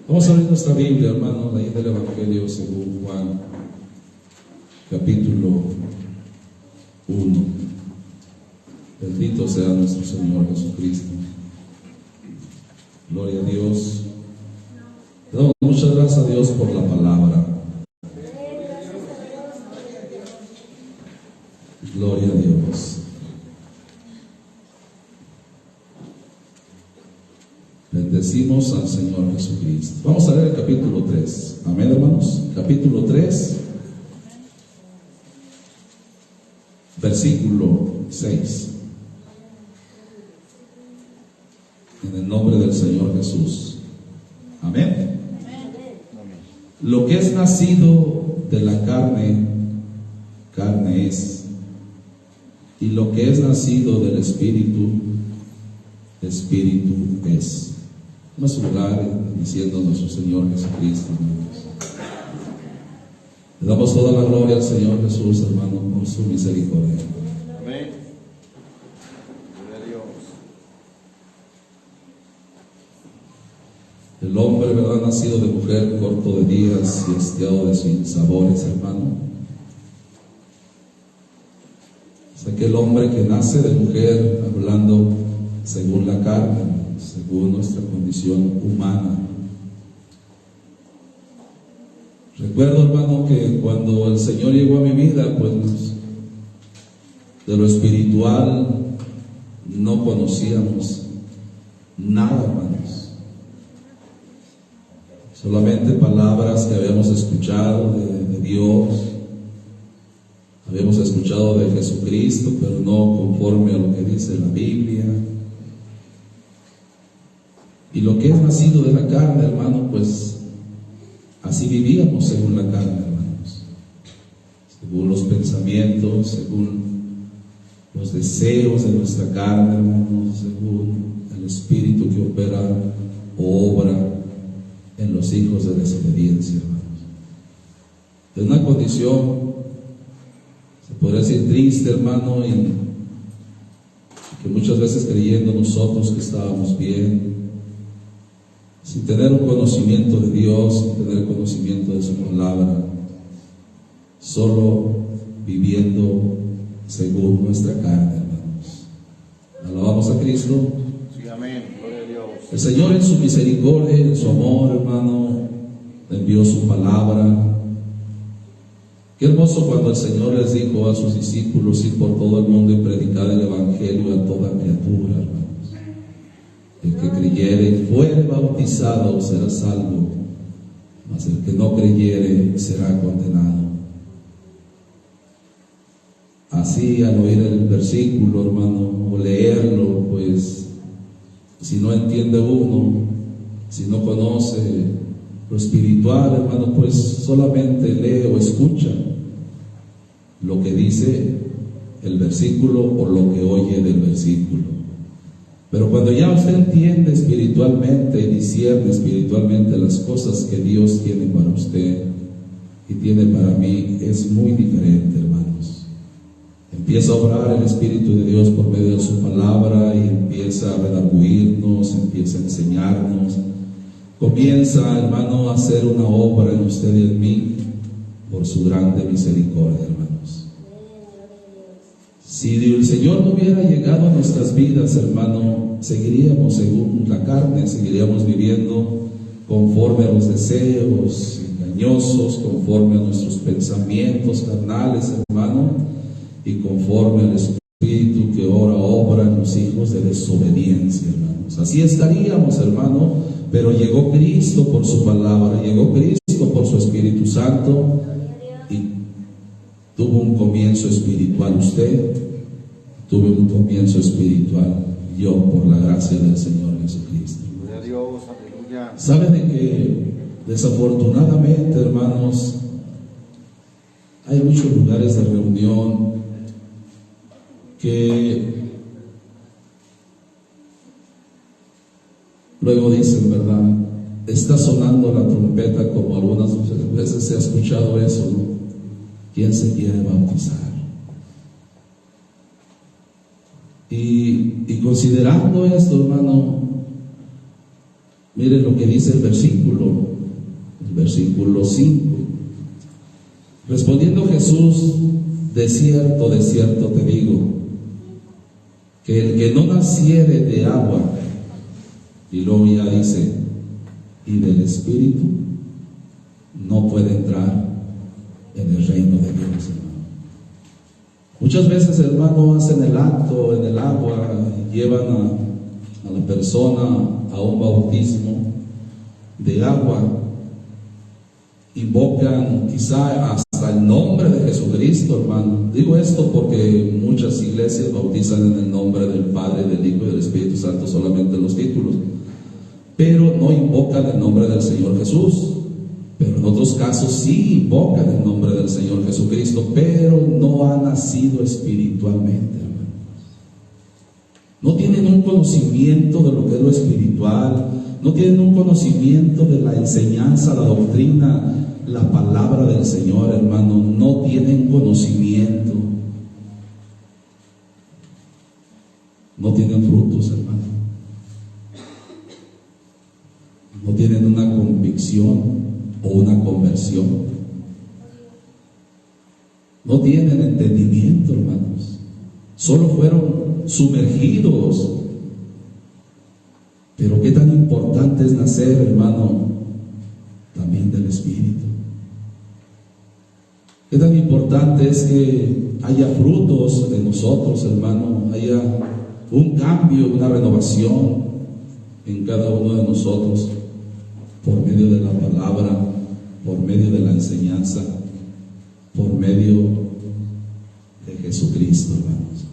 Vamos a abrir nuestra Biblia, hermanos, ahí del Evangelio según Juan, capítulo 1. Bendito sea nuestro Señor Jesucristo. Gloria a Dios. Le damos muchas gracias a Dios por la palabra. Gloria a Dios. Bendecimos al Señor Jesucristo. Vamos a leer el capítulo 3. Amén, hermanos. Capítulo 3, versículo 6. En el nombre del Señor Jesús. Amén. Lo que es nacido de la carne, carne es. Y lo que es nacido del Espíritu, Espíritu es. En su lugar, diciendo nuestro Señor Jesucristo. Le damos toda la gloria al Señor Jesús, hermano, por su misericordia. Amén. Gloria a Dios. El hombre, ¿verdad?, nacido de mujer, corto de días y hastiado de sinsabores, hermano. Es aquel hombre que nace de mujer, hablando según la carne, según nuestra condición humana. Recuerdo, hermano, que cuando el Señor llegó a mi vida, pues de lo espiritual no conocíamos nada, hermanos. Solamente palabras que habíamos escuchado de Dios, habíamos escuchado de Jesucristo, pero no conforme a lo que dice la Biblia. Y lo que es nacido de la carne, hermano, pues así vivíamos según la carne, hermanos. Según los pensamientos, según los deseos de nuestra carne, hermanos, según el Espíritu que opera o obra en los hijos de desobediencia, hermanos. De una condición, se podría decir, triste, hermano, y que muchas veces creyendo nosotros que estábamos bien, sin tener un conocimiento de Dios, sin tener conocimiento de su palabra, solo viviendo según nuestra carne, hermanos. Alabamos a Cristo. Sí, amén. Gloria a Dios. El Señor, en su misericordia, en su amor, hermano, envió su palabra. Qué hermoso cuando el Señor les dijo a sus discípulos: ir por todo el mundo y predicar el Evangelio a toda criatura, hermanos. El que creyere y fuere bautizado será salvo, mas el que no creyere será condenado. Así, al oír el versículo, hermano, o leerlo, pues si no entiende uno, si no conoce lo espiritual, hermano, pues solamente lee o escucha lo que dice el versículo o lo que oye del versículo. Pero cuando ya usted entiende espiritualmente y discierne espiritualmente las cosas que Dios tiene para usted y tiene para mí, es muy diferente, hermanos. Empieza a obrar el Espíritu de Dios por medio de su palabra y empieza a redarguirnos, empieza a enseñarnos. Comienza, hermano, a hacer una obra en usted y en mí por su grande misericordia, hermanos. Si el Señor no hubiera llegado a nuestras vidas, hermano, seguiríamos según la carne, seguiríamos viviendo conforme a los deseos engañosos, conforme a nuestros pensamientos carnales, hermano, y conforme al Espíritu que ahora obra en los hijos de desobediencia, hermanos. Así estaríamos, hermano, pero llegó Cristo por su palabra, llegó Cristo por su Espíritu Santo y tuvo un comienzo espiritual usted, tuve un comienzo espiritual yo por la gracia del Señor Jesucristo. Gloria a Dios, aleluya. ¿Saben de que desafortunadamente, hermanos, hay muchos lugares de reunión que luego dicen, ¿verdad?, está sonando la trompeta, como algunas veces se ha escuchado eso, ¿no? ¿Quién se quiere bautizar? Y considerando esto, hermano, Miren lo que dice el versículo 5. Respondiendo Jesús, de cierto te digo, que el que no naciere de agua, y luego ya dice, y del Espíritu, no puede entrar en el reino de Dios, hermano. Muchas veces, hermano, hacen el acto en el agua, llevan a la persona a un bautismo de agua, invocan quizá hasta el nombre de Jesucristo, hermano. Digo esto porque muchas iglesias bautizan en el nombre del Padre, del Hijo y del Espíritu Santo, solamente los títulos, pero no invocan el nombre del Señor Jesús. Pero en otros casos sí invocan el nombre del Señor Jesucristo, pero no ha nacido espiritualmente, hermano. No tienen un conocimiento de lo que es lo espiritual, no tienen un conocimiento de la enseñanza, la doctrina, la palabra del Señor, hermano. No tienen conocimiento, no tienen frutos, hermano. No tienen una convicción o una conversión. No tienen entendimiento, hermanos. Solo fueron sumergidos. Pero qué tan importante es nacer, hermano, también del Espíritu. Qué tan importante es que haya frutos de nosotros, hermano, haya un cambio, una renovación en cada uno de nosotros, por medio de la palabra, por medio de la enseñanza, por medio de Jesucristo, hermanos.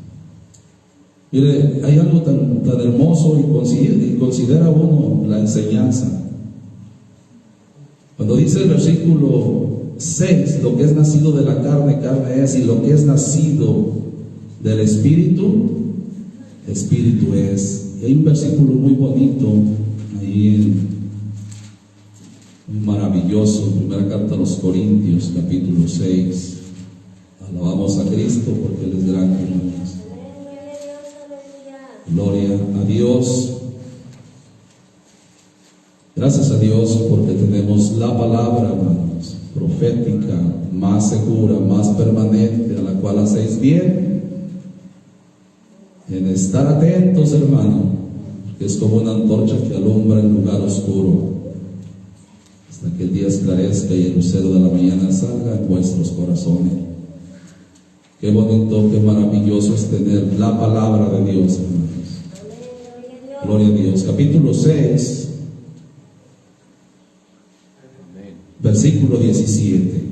Mire, hay algo tan hermoso y considera uno la enseñanza. Cuando dice el versículo 6, lo que es nacido de la carne, carne es, y lo que es nacido del Espíritu, Espíritu es. Y hay un versículo muy bonito ahí muy maravilloso, primera carta a los Corintios, capítulo 6. Alabamos a Cristo porque Él es grande, hermanos. Gloria a Dios. Gracias a Dios porque tenemos la palabra, hermanos, profética, más segura, más permanente, a la cual hacéis bien en estar atentos, hermano, porque es como una antorcha que alumbra el lugar oscuro, hasta que el día esclarezca y el lucero de la mañana salga en vuestros corazones. Qué bonito, qué maravilloso es tener la palabra de Dios, hermanos. Gloria a Dios. Capítulo 6, versículo 17.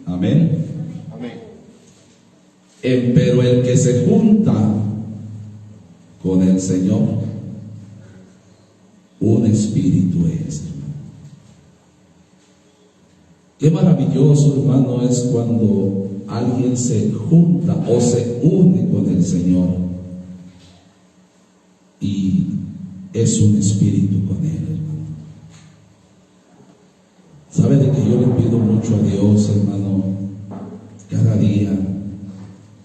Amén. Amén. Pero el que se junta con el Señor, un espíritu es. Qué maravilloso, hermano, es cuando alguien se junta o se une con el Señor y es un espíritu con Él, hermano. ¿Sabe de que yo le pido mucho a Dios, hermano, cada día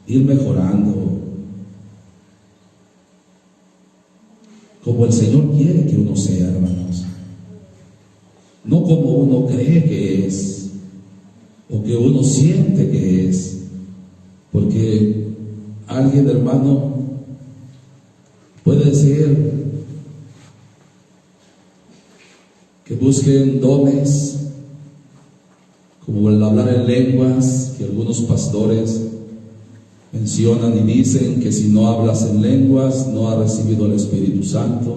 ir mejorando como el Señor quiere que uno sea, hermanos? No como uno cree que es o que uno siente que es, porque alguien, hermano, puede ser que busquen dones como el hablar en lenguas, que algunos pastores mencionan y dicen que si no hablas en lenguas no has recibido el Espíritu Santo.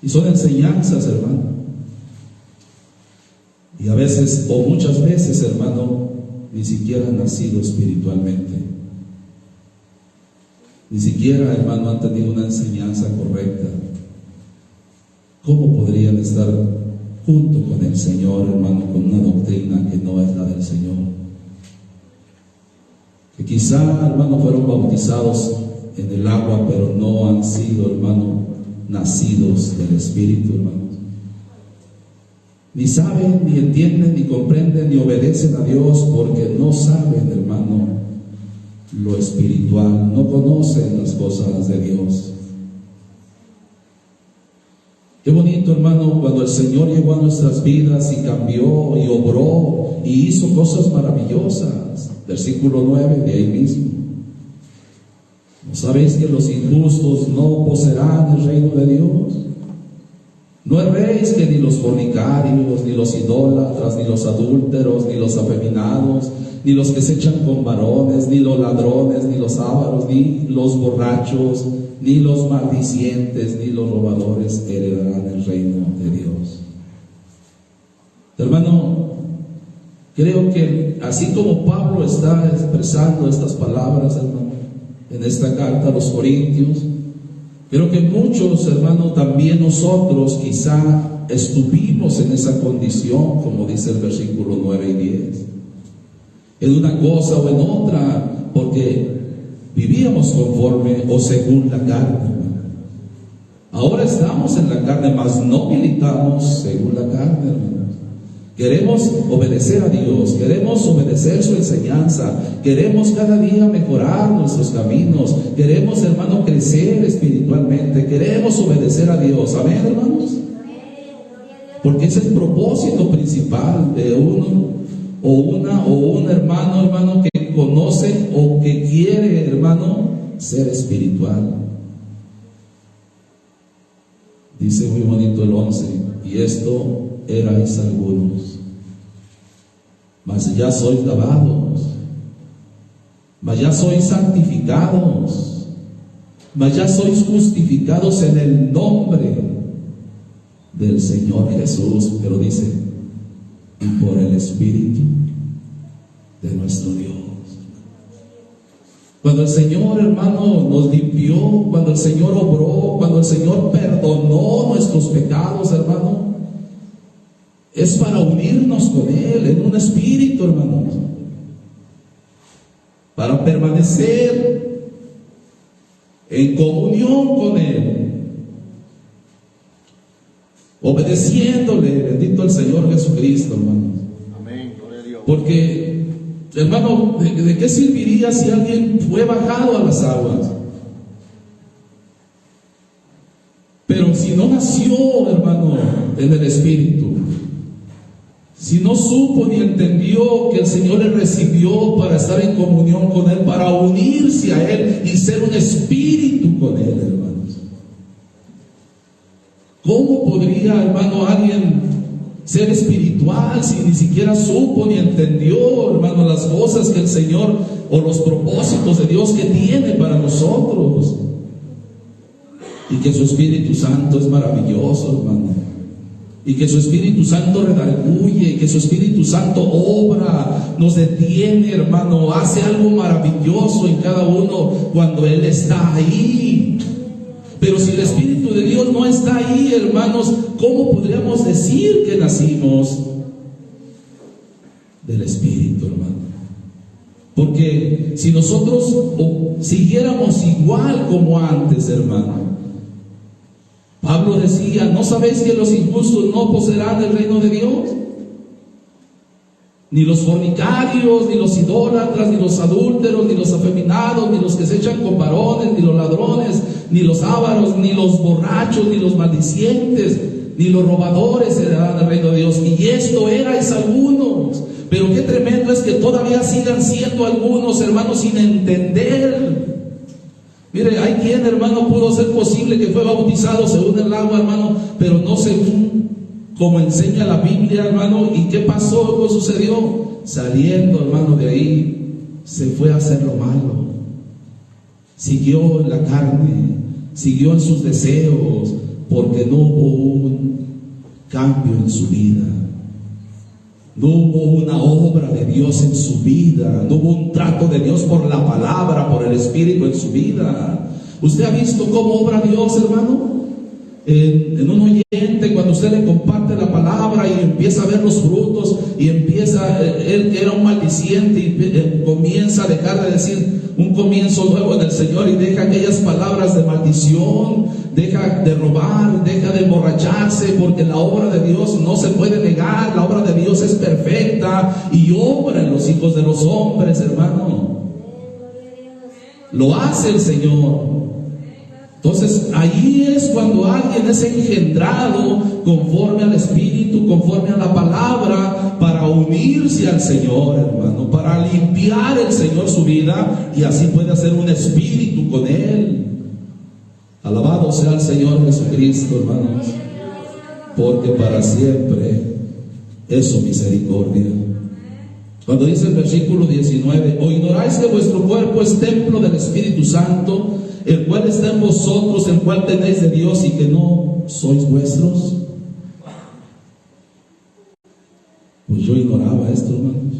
Y son enseñanzas, hermano. Y a veces, o muchas veces, hermano, ni siquiera han nacido espiritualmente. Ni siquiera, hermano, han tenido una enseñanza correcta. ¿Cómo podrían estar junto con el Señor, hermano, con una doctrina que no es la del Señor? Que quizá, hermano, fueron bautizados en el agua, pero no han sido, hermano, nacidos del Espíritu, hermano. Ni saben, ni entienden, ni comprenden, ni obedecen a Dios porque no saben, hermano, lo espiritual, no conocen las cosas de Dios. Qué bonito, hermano, cuando el Señor llegó a nuestras vidas y cambió y obró y hizo cosas maravillosas. Versículo 9 de ahí mismo. ¿No sabéis que los injustos no poseerán el reino de Dios? ¿No erréis que ni los fornicarios, ni los idólatras, ni los adúlteros, ni los afeminados, ni los que se echan con varones, ni los ladrones, ni los ávaros, ni los borrachos, ni los maldicientes, ni los robadores heredarán el reino de Dios? Hermano, creo que así como Pablo está expresando estas palabras, hermano, en esta carta a los Corintios, creo que muchos, hermanos, también nosotros quizá estuvimos en esa condición, como dice el versículo 9 y 10, en una cosa o en otra, porque vivíamos conforme o según la carne. Ahora estamos en la carne, mas no militamos según la carne, hermanos. Queremos obedecer a Dios, queremos obedecer su enseñanza, queremos cada día mejorar nuestros caminos, queremos, hermano, crecer espiritualmente, queremos obedecer a Dios. Amén, hermanos. Porque es el propósito principal de uno o un hermano que conoce o que quiere, hermano, ser espiritual. Dice muy bonito el 11, y esto erais algunos, mas ya sois lavados, mas ya sois santificados, mas ya sois justificados en el nombre del Señor Jesús. Pero dice, y por el Espíritu de nuestro Dios. Cuando el Señor, hermano, nos limpió, cuando el Señor obró, cuando el Señor perdonó nuestros pecados, hermano, es para unirnos con Él en un espíritu, hermanos, para permanecer en comunión con Él, obedeciéndole. Bendito el Señor Jesucristo, hermanos. Amén, gloria a Dios. Porque, hermano, ¿de qué serviría si alguien fue bajado a las aguas? Pero si no nació, hermano, en el Espíritu, si no supo ni entendió que el Señor le recibió para estar en comunión con Él, para unirse a Él y ser un espíritu con Él, hermanos, ¿cómo podría, hermano, alguien ser espiritual si ni siquiera supo ni entendió, hermano, las cosas que el Señor o los propósitos de Dios que tiene para nosotros? Y que su Espíritu Santo es maravilloso, hermano, y que su Espíritu Santo redarguye, y que su Espíritu Santo obra, nos detiene, hermano, hace algo maravilloso en cada uno cuando Él está ahí. Pero si el Espíritu de Dios no está ahí, hermanos, ¿cómo podríamos decir que nacimos del Espíritu, hermano? Porque si nosotros siguiéramos igual como antes, hermano, Pablo decía, ¿no sabéis que los injustos no poseerán el reino de Dios? Ni los fornicarios, ni los idólatras, ni los adúlteros, ni los afeminados, ni los que se echan con varones, ni los ladrones, ni los ávaros, ni los borrachos, ni los maldicientes, ni los robadores heredarán el reino de Dios. Y esto erais algunos. Pero qué tremendo es que todavía sigan siendo algunos, hermanos, sin entender. Mire, hay quien, hermano, pudo ser posible que fue bautizado según el agua, hermano, pero no según como enseña la Biblia, hermano. ¿Y qué pasó? ¿Qué sucedió? Saliendo, hermano, de ahí, se fue a hacer lo malo. Siguió en la carne, siguió en sus deseos, porque no hubo un cambio en su vida. No hubo una obra de Dios en su vida, no hubo un trato de Dios por la palabra, por el Espíritu en su vida. ¿Usted ha visto cómo obra Dios, hermano? En un oyente, cuando usted le comparte la palabra y empieza a ver los frutos, y empieza, él que era un maldiciente, y comienza a dejar de decir un comienzo nuevo en el Señor, y deja aquellas palabras de maldición, deja de robar, deja de emborracharse, porque la obra de Dios no se puede negar. La obra de Dios es perfecta y obra en los hijos de los hombres, hermano. Lo hace el Señor. Entonces, ahí es cuando alguien es engendrado conforme al Espíritu, conforme a la palabra, para unirse al Señor, hermano, para limpiar el Señor su vida, y así puede hacer un espíritu con Él. Alabado sea el Señor Jesucristo, hermanos, porque para siempre es su misericordia. Cuando dice el versículo 19: ¿o ignoráis que vuestro cuerpo es templo del Espíritu Santo, el cual está en vosotros, el cual tenéis de Dios, y que no sois vuestros? Pues yo ignoraba esto, hermanos.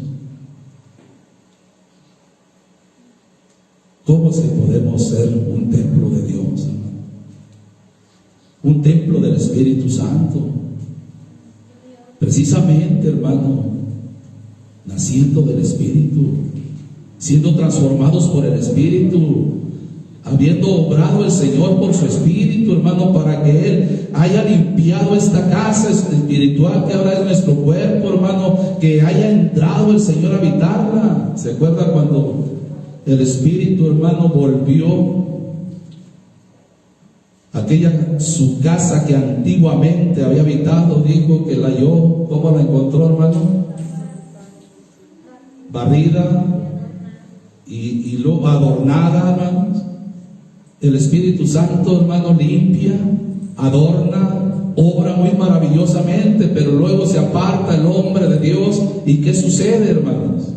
¿Cómo es que podemos ser un templo de Dios, hermano? Un templo del Espíritu Santo. Precisamente, hermano, naciendo del Espíritu, siendo transformados por el Espíritu, habiendo obrado el Señor por su Espíritu, hermano, para que Él haya limpiado esta casa espiritual que ahora es nuestro cuerpo, hermano, que haya entrado el Señor a habitarla. ¿Se acuerda cuando el Espíritu, hermano, volvió aquella su casa que antiguamente había habitado? Dijo que la halló, ¿cómo la encontró, hermano? Barrida y luego adornada, hermanos. El Espíritu Santo, hermano, limpia, adorna, obra muy maravillosamente, pero luego se aparta el hombre de Dios. ¿Y qué sucede, hermanos?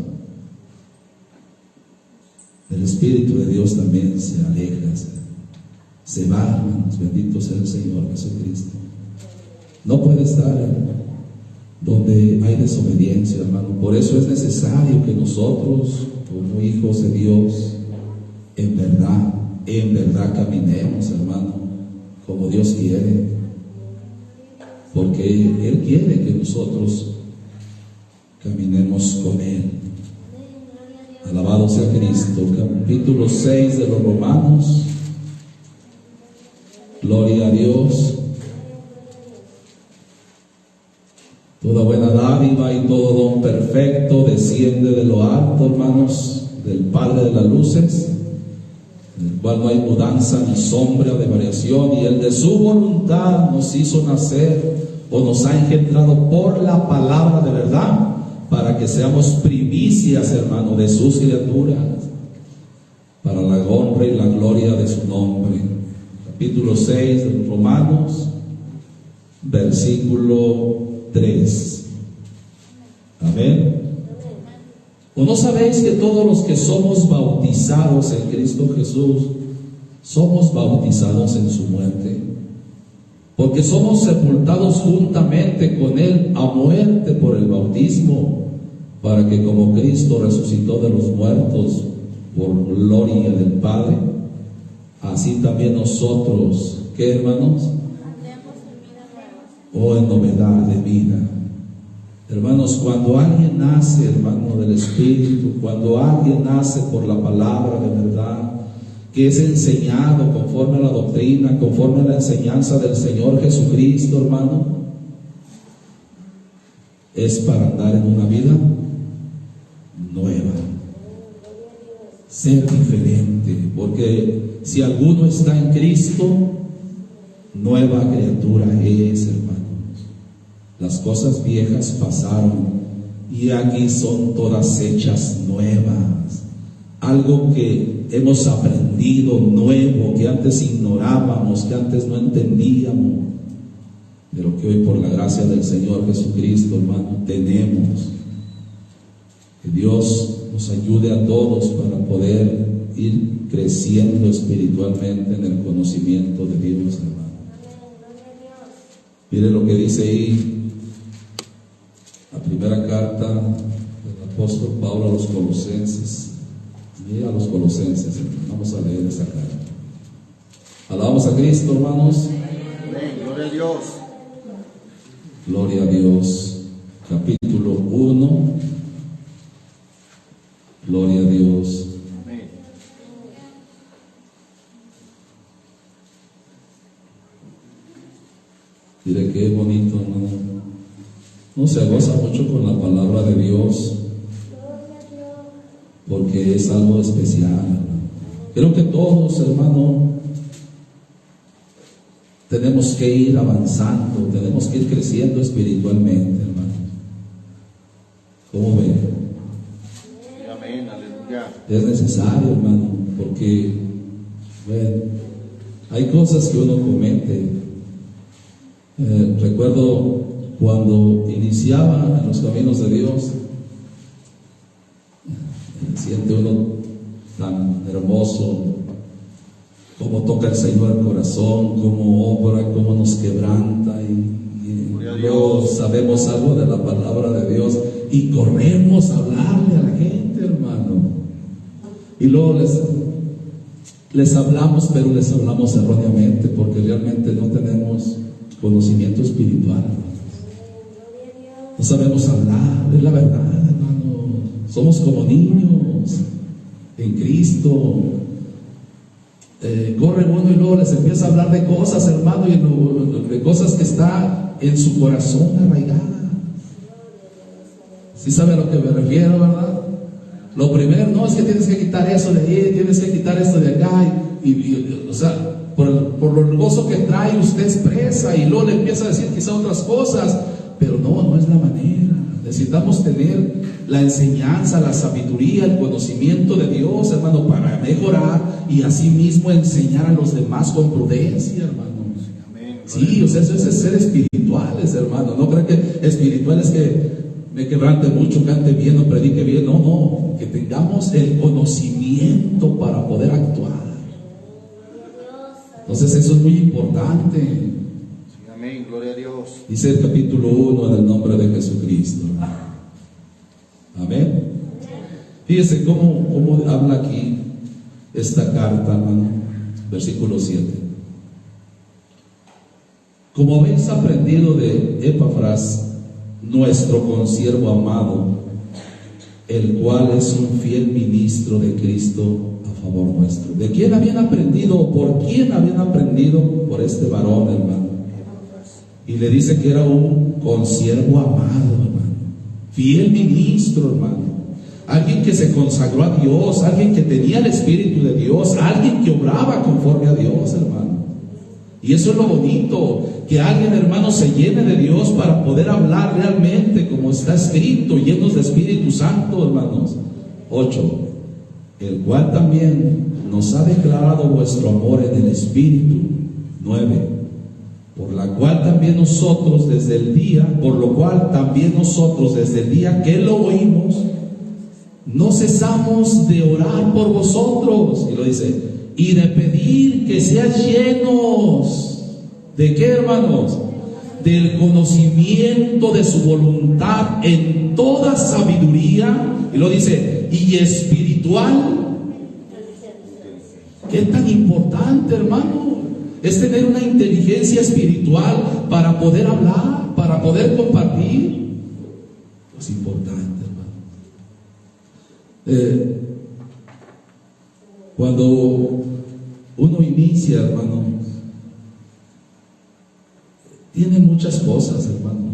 El Espíritu de Dios también se aleja, se va, hermanos. Bendito sea el Señor Jesucristo. No puede estar donde hay desobediencia, hermano. Por eso es necesario que nosotros, como hijos de Dios, en verdad caminemos, hermano, como Dios quiere, porque Él quiere que nosotros caminemos con Él. Alabado sea Cristo. Capítulo 6 de los Romanos. Gloria a Dios. Toda buena dádiva y todo don perfecto desciende de lo alto, hermanos, del Padre de las luces, en el cual no hay mudanza ni sombra de variación, y Él de su voluntad nos hizo nacer, o nos ha engendrado por la palabra de verdad, para que seamos primicias, hermano, de sus criaturas, para la honra y la gloria de su nombre. Capítulo 6 de Romanos, versículo 3. Amén. ¿O no sabéis que todos los que somos bautizados en Cristo Jesús, somos bautizados en su muerte? Porque somos sepultados juntamente con Él a muerte por el bautismo, para que como Cristo resucitó de los muertos por gloria del Padre, así también nosotros, ¿qué, hermanos? O en novedad de vida. Hermanos, cuando alguien nace, hermano, del Espíritu, cuando alguien nace por la palabra de verdad, que es enseñado conforme a la doctrina, conforme a la enseñanza del Señor Jesucristo, hermano, es para andar en una vida nueva, ser diferente, porque si alguno está en Cristo, nueva criatura es, hermanos. Las cosas viejas pasaron y aquí son todas hechas nuevas. Algo que hemos aprendido nuevo, que antes ignorábamos, que antes no entendíamos, pero que hoy por la gracia del Señor Jesucristo, hermano, tenemos. Que Dios nos ayude a todos para poder ir creciendo espiritualmente en el conocimiento de Dios, hermano. Mire lo que dice ahí la primera carta del apóstol Pablo a los Colosenses. Mira a los Colosenses, vamos a leer esa carta. Alabamos a Cristo, hermanos. Amén. Gloria a Dios. Gloria a Dios. Capítulo 1. Gloria a Dios. Amén. Mire qué bonito, hermano. No se goza mucho con la palabra de Dios, porque es algo especial, hermano. Creo que todos, hermano, tenemos que ir avanzando, tenemos que ir creciendo espiritualmente, hermanos. ¿Cómo ven? Amén, aleluya. Es necesario, hermano, porque, bueno, hay cosas que uno comete. Recuerdo cuando iniciaba en los caminos de Dios, siente uno tan hermoso cómo toca el Señor el corazón, cómo obra, cómo nos quebranta, y luego sabemos algo de la palabra de Dios y corremos a hablarle a la gente, hermano, y luego les hablamos, pero les hablamos erróneamente porque realmente no tenemos conocimiento espiritual, hermano. No sabemos hablar, es la verdad, hermano. Somos como niños en Cristo. Corre uno y luego les empieza a hablar de cosas, hermano, y de cosas que está en su corazón arraigada. ¿Sí sabe a lo que me refiero, verdad? Lo primero, no, es que tienes que quitar eso de ahí, tienes que quitar esto de acá, o sea, por el gozo que trae usted expresa, y luego le empieza a decir quizá otras cosas, pero no es la manera. Necesitamos tener la enseñanza, la sabiduría, el conocimiento de Dios, hermano, para mejorar y así mismo enseñar a los demás con prudencia, hermano. Sí, o sea, eso es ser espirituales, hermano. No crean que espiritual es que me quebrante mucho, cante bien o predique bien. No, que tengamos el conocimiento para poder actuar. Entonces eso es muy importante. Sí, amén, gloria a Dios. Dice el capítulo 1 en el nombre de Jesucristo. Amén. Fíjese cómo habla aquí esta carta, hermano. Versículo 7. Como habéis aprendido de Epafras, nuestro consiervo amado, el cual es un fiel ministro de Cristo a favor nuestro. ¿De quién habían aprendido? ¿Por quién habían aprendido? Por este varón, hermano. Y le dice que era un consiervo amado, hermano. Fiel ministro, hermano. Alguien que se consagró a Dios, alguien que tenía el Espíritu de Dios, alguien que obraba conforme a Dios, hermano. Y eso es lo bonito, que alguien, hermano, se llene de Dios para poder hablar realmente como está escrito, llenos de Espíritu Santo, hermanos. 8. El cual también nos ha declarado vuestro amor en el Espíritu. 9. Por lo cual también nosotros desde el día que lo oímos, no cesamos de orar por vosotros. Y lo dice, y de pedir que sean llenos. ¿De qué, hermanos? Del conocimiento de su voluntad en toda sabiduría. Y lo dice, y espiritual. ¿Qué tan importante, hermano? Es tener una inteligencia espiritual para poder hablar, para poder compartir. Es importante, hermano. Cuando uno inicia, hermano, tiene muchas cosas, hermano.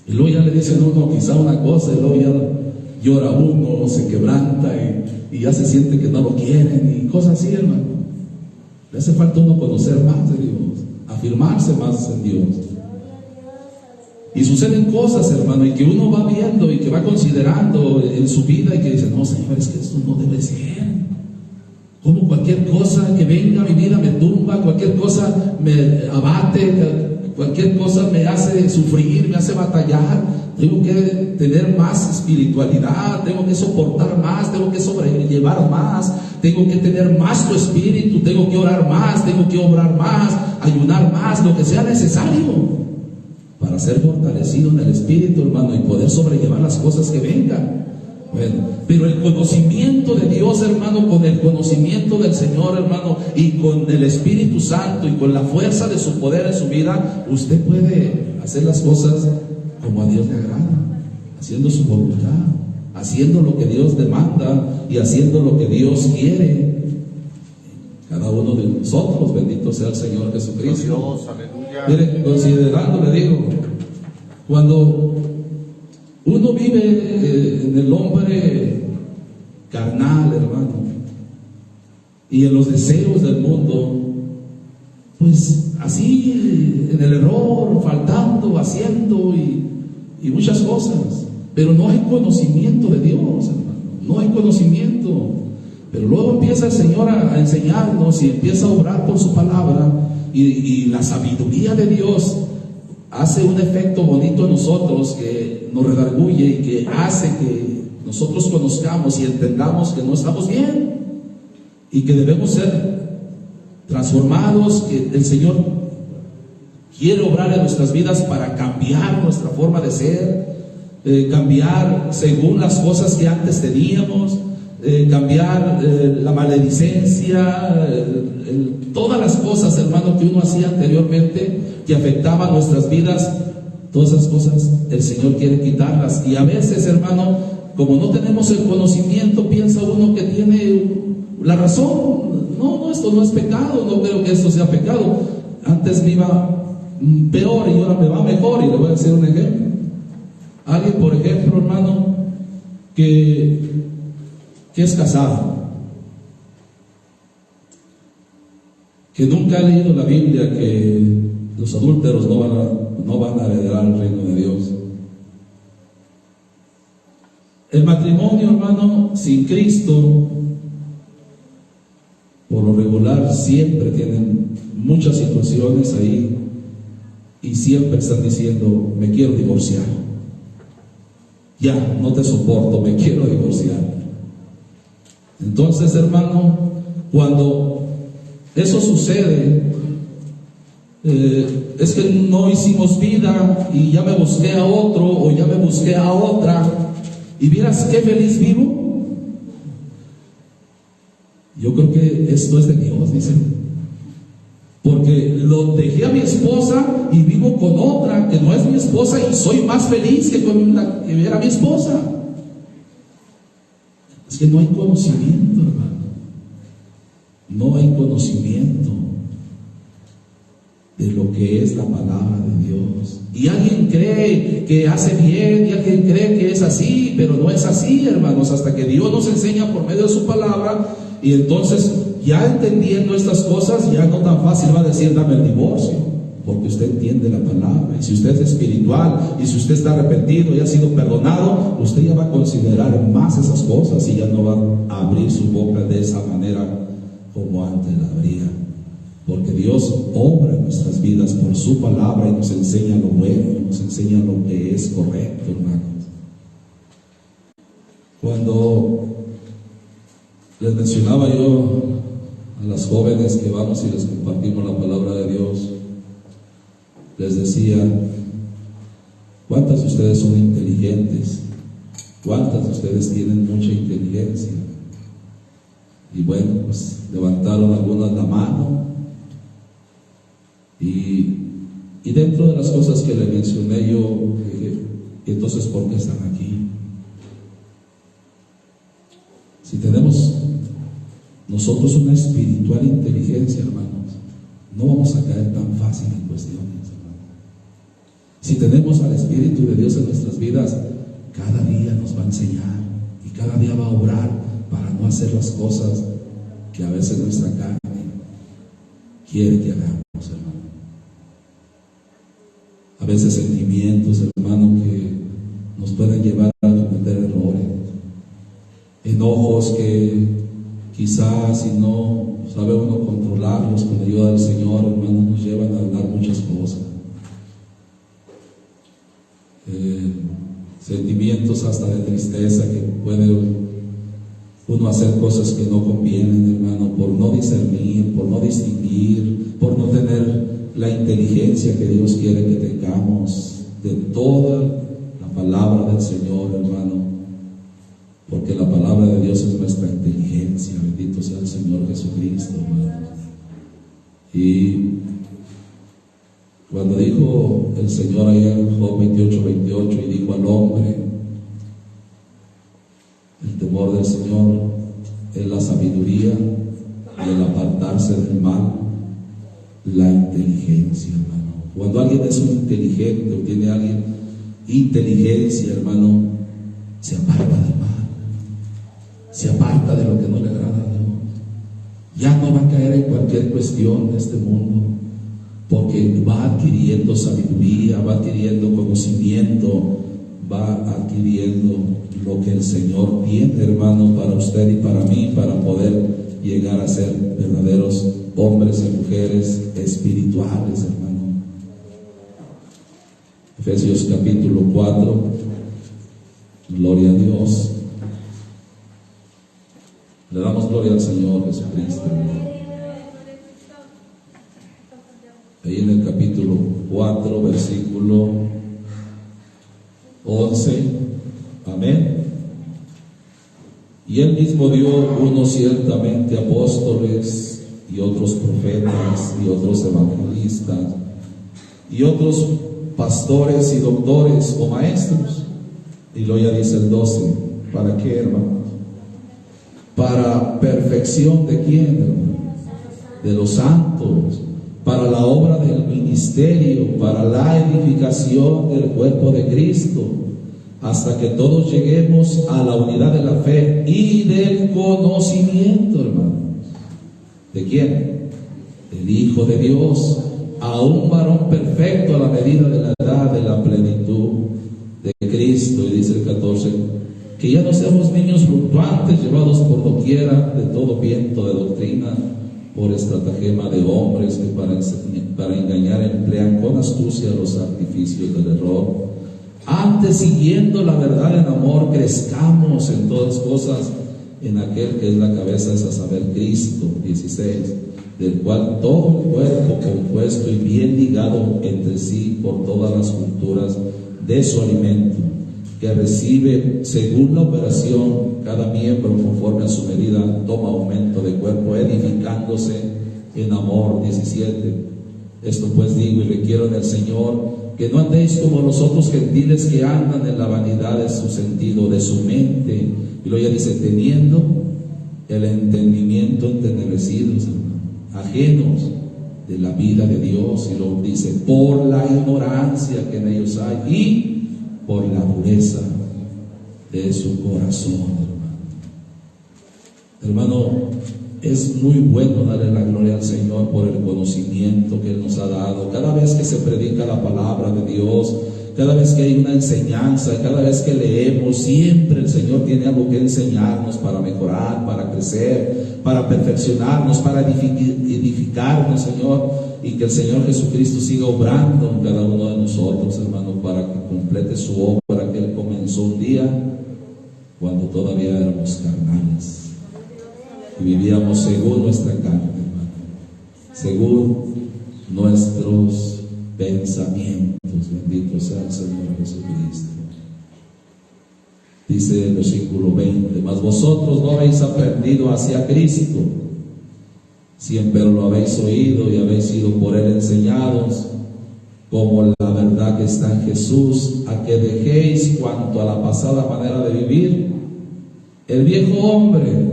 Y luego ya le dicen a uno quizá una cosa, y luego ya llora uno, se quebranta y ya se siente que no lo quieren y cosas así, hermano. Le hace falta uno conocer más de Dios, afirmarse más en Dios. Y suceden cosas, hermano, y que uno va viendo y que va considerando en su vida y que dice, no, Señor, es que esto no debe ser. Como cualquier cosa que venga a mi vida me tumba, cualquier cosa me abate, cualquier cosa me hace sufrir, me hace batallar. Tengo que tener más espiritualidad, tengo que soportar más, tengo que sobrellevar más, tengo que tener más tu espíritu, tengo que orar más, tengo que obrar más, ayunar más, lo que sea necesario para ser fortalecido en el espíritu, hermano, y poder sobrellevar las cosas que vengan. Bueno, pero el conocimiento de Dios, hermano, con el conocimiento del Señor, hermano, y con el Espíritu Santo y con la fuerza de su poder en su vida, usted puede hacer las cosas como a Dios le agrada, haciendo su voluntad, haciendo lo que Dios demanda y haciendo lo que Dios quiere. Cada uno de nosotros, bendito sea el Señor Jesucristo. Dios, aleluya. Mire, considerando, le digo, cuando uno vive en el hombre carnal, hermano, y en los deseos del mundo, pues así en el error, faltando, haciendo y muchas cosas, pero no hay conocimiento de Dios, hermano, no hay conocimiento. Pero luego empieza el Señor a enseñarnos y empieza a obrar por su palabra, y la sabiduría de Dios hace un efecto bonito en nosotros que nos redarguye y que hace que nosotros conozcamos y entendamos que no estamos bien y que debemos ser transformados, que el Señor quiere obrar en nuestras vidas para cambiar nuestra forma de ser, cambiar según las cosas que antes teníamos, cambiar la maledicencia, todas las cosas, hermano, que uno hacía anteriormente que afectaban nuestras vidas. Todas esas cosas el Señor quiere quitarlas, y a veces, hermano, como no tenemos el conocimiento, piensa uno que tiene la razón. No, esto no es pecado, no creo que esto sea pecado. Antes me iba peor y ahora me va mejor, y le voy a decir un ejemplo. Alguien, por ejemplo, hermano, que es casado, que nunca ha leído la Biblia, que los adúlteros no van a heredar el reino de Dios. El matrimonio, hermano, sin Cristo, por lo regular, siempre tienen muchas situaciones ahí, y siempre están diciendo: me quiero divorciar, ya no te soporto, me quiero divorciar. Entonces, hermano, cuando eso sucede, es que no hicimos vida y ya me busqué a otro o ya me busqué a otra, y vieras qué feliz vivo. Yo creo que esto es de Dios, dicen, porque lo dejé a mi esposa y vivo con otra que no es mi esposa, y soy más feliz que con la que era mi esposa. Es que no hay conocimiento, hermano. No hay conocimiento de lo que es la palabra de Dios. Y alguien cree que hace bien, y alguien cree que es así, pero no es así, hermanos, hasta que Dios nos enseña por medio de su palabra. Y entonces, ya entendiendo estas cosas, ya no tan fácil va a decir: dame el divorcio, porque usted entiende la palabra. Y si usted es espiritual, y si usted está arrepentido y ha sido perdonado, usted ya va a considerar más esas cosas, y ya no va a abrir su boca de esa manera como antes la abría. Porque Dios obra en nuestras vidas por su palabra y nos enseña lo bueno, nos enseña lo que es correcto, hermanos. Cuando les mencionaba yo a las jóvenes que vamos y les compartimos la palabra de Dios, les decía: ¿cuántas de ustedes son inteligentes? ¿Cuántas de ustedes tienen mucha inteligencia? Y bueno, pues levantaron algunas la mano, y dentro de las cosas que le mencioné yo, entonces, ¿por qué están aquí? Si tenemos nosotros una espiritual inteligencia, hermanos, no vamos a caer tan fácil en cuestiones, hermanos. Si tenemos al Espíritu de Dios en nuestras vidas, cada día nos va a enseñar y cada día va a obrar para no hacer las cosas que a veces nuestra carne quiere que hagamos, hermano. A veces sentimientos, hermano, que nos pueden llevar a cometer errores, enojos que quizás, si no sabe uno controlarlos con la ayuda del Señor, hermano, nos llevan a hablar muchas cosas. Sentimientos hasta de tristeza, que puede uno hacer cosas que no convienen, hermano, por no discernir, por no distinguir, por no tener la inteligencia que Dios quiere que tengamos de toda la palabra del Señor, hermano, porque la palabra de Dios es nuestra inteligencia. Bendito sea el Señor Jesucristo, hermano. Y cuando dijo el Señor allá en Job 28:28, y dijo al hombre: el temor del Señor es la sabiduría, y el apartarse del mal, la inteligencia, hermano. Cuando alguien es un inteligente, o tiene alguien inteligencia, hermano, se aparta del mal, se aparta de lo que no le agrada a Dios. Ya no va a caer en cualquier cuestión de este mundo. porque va adquiriendo sabiduría, va adquiriendo conocimiento, va adquiriendo lo que el Señor tiene, hermano, para usted y para mí, para poder llegar a ser verdaderos hombres y mujeres espirituales, hermano. Efesios capítulo 4, gloria a Dios. Le damos gloria al Señor Jesucristo, hermano. Ahí en el capítulo 4, versículo 11, amén. Y él mismo dio unos ciertamente apóstoles, y otros profetas, y otros evangelistas, y otros pastores y doctores o maestros. Y luego ya dice el 12, ¿para qué, hermano? Para perfección de quién, hermano? De los santos, para la obra del ministerio, para la edificación del cuerpo de Cristo, hasta que todos lleguemos a la unidad de la fe y del conocimiento, hermanos. ¿De quién? Del Hijo de Dios, a un varón perfecto a la medida de la edad de la plenitud de Cristo. Y dice el 14, que ya no seamos niños fluctuantes, llevados por doquiera de todo viento de doctrina, por estratagema de hombres que para engañar emplean con astucia los artificios del error. Antes, siguiendo la verdad en amor, crezcamos en todas cosas en aquel que es la cabeza, es a saber, Cristo. 16, del cual todo el cuerpo, compuesto y bien ligado entre sí por todas las junturas de su alimento, que recibe según la operación cada miembro conforme a su medida, toma aumento de cuerpo, edificándose en amor. 17, esto pues digo y requiero en el Señor, que no andéis como los otros gentiles que andan en la vanidad de su sentido, de su mente. Y luego ya dice, teniendo el entendimiento entenebrecidos, ajenos de la vida de Dios. Y luego dice, por la ignorancia que en ellos hay y por la dureza de su corazón. Hermano, es muy bueno darle la gloria al Señor por el conocimiento que Él nos ha dado. Cada vez que se predica la palabra de Dios, cada vez que hay una enseñanza, cada vez que leemos, siempre el Señor tiene algo que enseñarnos para mejorar, para crecer, para perfeccionarnos, para edificarnos, Señor, y que el Señor Jesucristo siga obrando en cada uno de nosotros, hermano, para que complete su obra que Él comenzó un día cuando todavía éramos carnales y vivíamos según nuestra carne, hermano, según nuestros pensamientos. Bendito sea el Señor Jesucristo. Dice el versículo 20, mas vosotros no habéis aprendido hacia Cristo, si empero lo habéis oído y habéis sido por Él enseñados, como la verdad que está en Jesús, a que dejéis cuanto a la pasada manera de vivir, el viejo hombre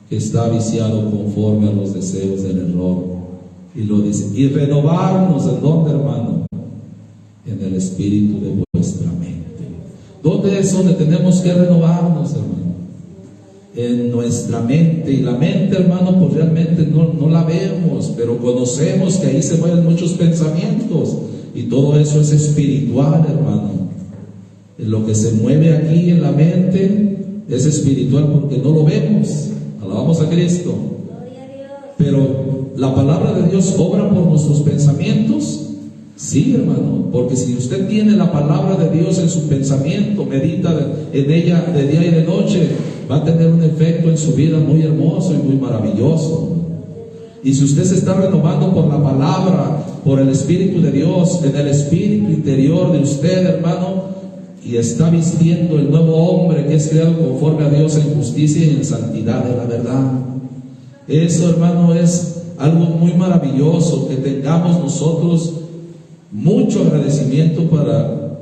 que está viciado conforme a los deseos del error. Y lo dice, y renovarnos, ¿en dónde, hermano? En el espíritu de vuestra mente. ¿Dónde es donde tenemos que renovarnos, hermano? En nuestra mente. Y la mente, hermano, pues realmente no la vemos, pero conocemos que ahí se mueven muchos pensamientos, y todo eso es espiritual, hermano. Lo que se mueve aquí en la mente es espiritual porque no lo vemos. Alabamos a Cristo. Pero la palabra de Dios obra por nuestros pensamientos. Sí, hermano, porque si usted tiene la palabra de Dios en su pensamiento, medita en ella de día y de noche, va a tener un efecto en su vida muy hermoso y muy maravilloso. Y si usted se está renovando por la palabra, por el Espíritu de Dios, en el espíritu interior de usted, hermano, y está vistiendo el nuevo hombre que es creado conforme a Dios en justicia y en santidad de la verdad, eso, hermano, es algo muy maravilloso, que tengamos nosotros mucho agradecimiento para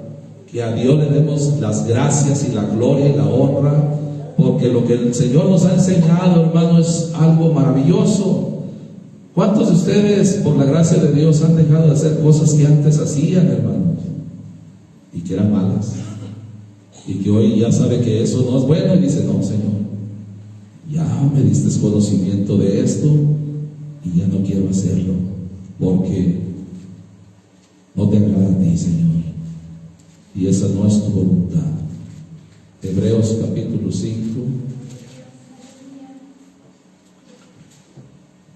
que a Dios le demos las gracias y la gloria y la honra, porque lo que el Señor nos ha enseñado, hermano, es algo maravilloso. ¿Cuántos de ustedes, por la gracia de Dios, han dejado de hacer cosas que antes hacían, hermanos, y que eran malas, y que hoy ya sabe que eso no es bueno y dice, no, Señor, ya me diste conocimiento de esto y ya no quiero hacerlo, porque no te agrada a ti, Señor, y esa no es tu voluntad. Hebreos capítulo 5.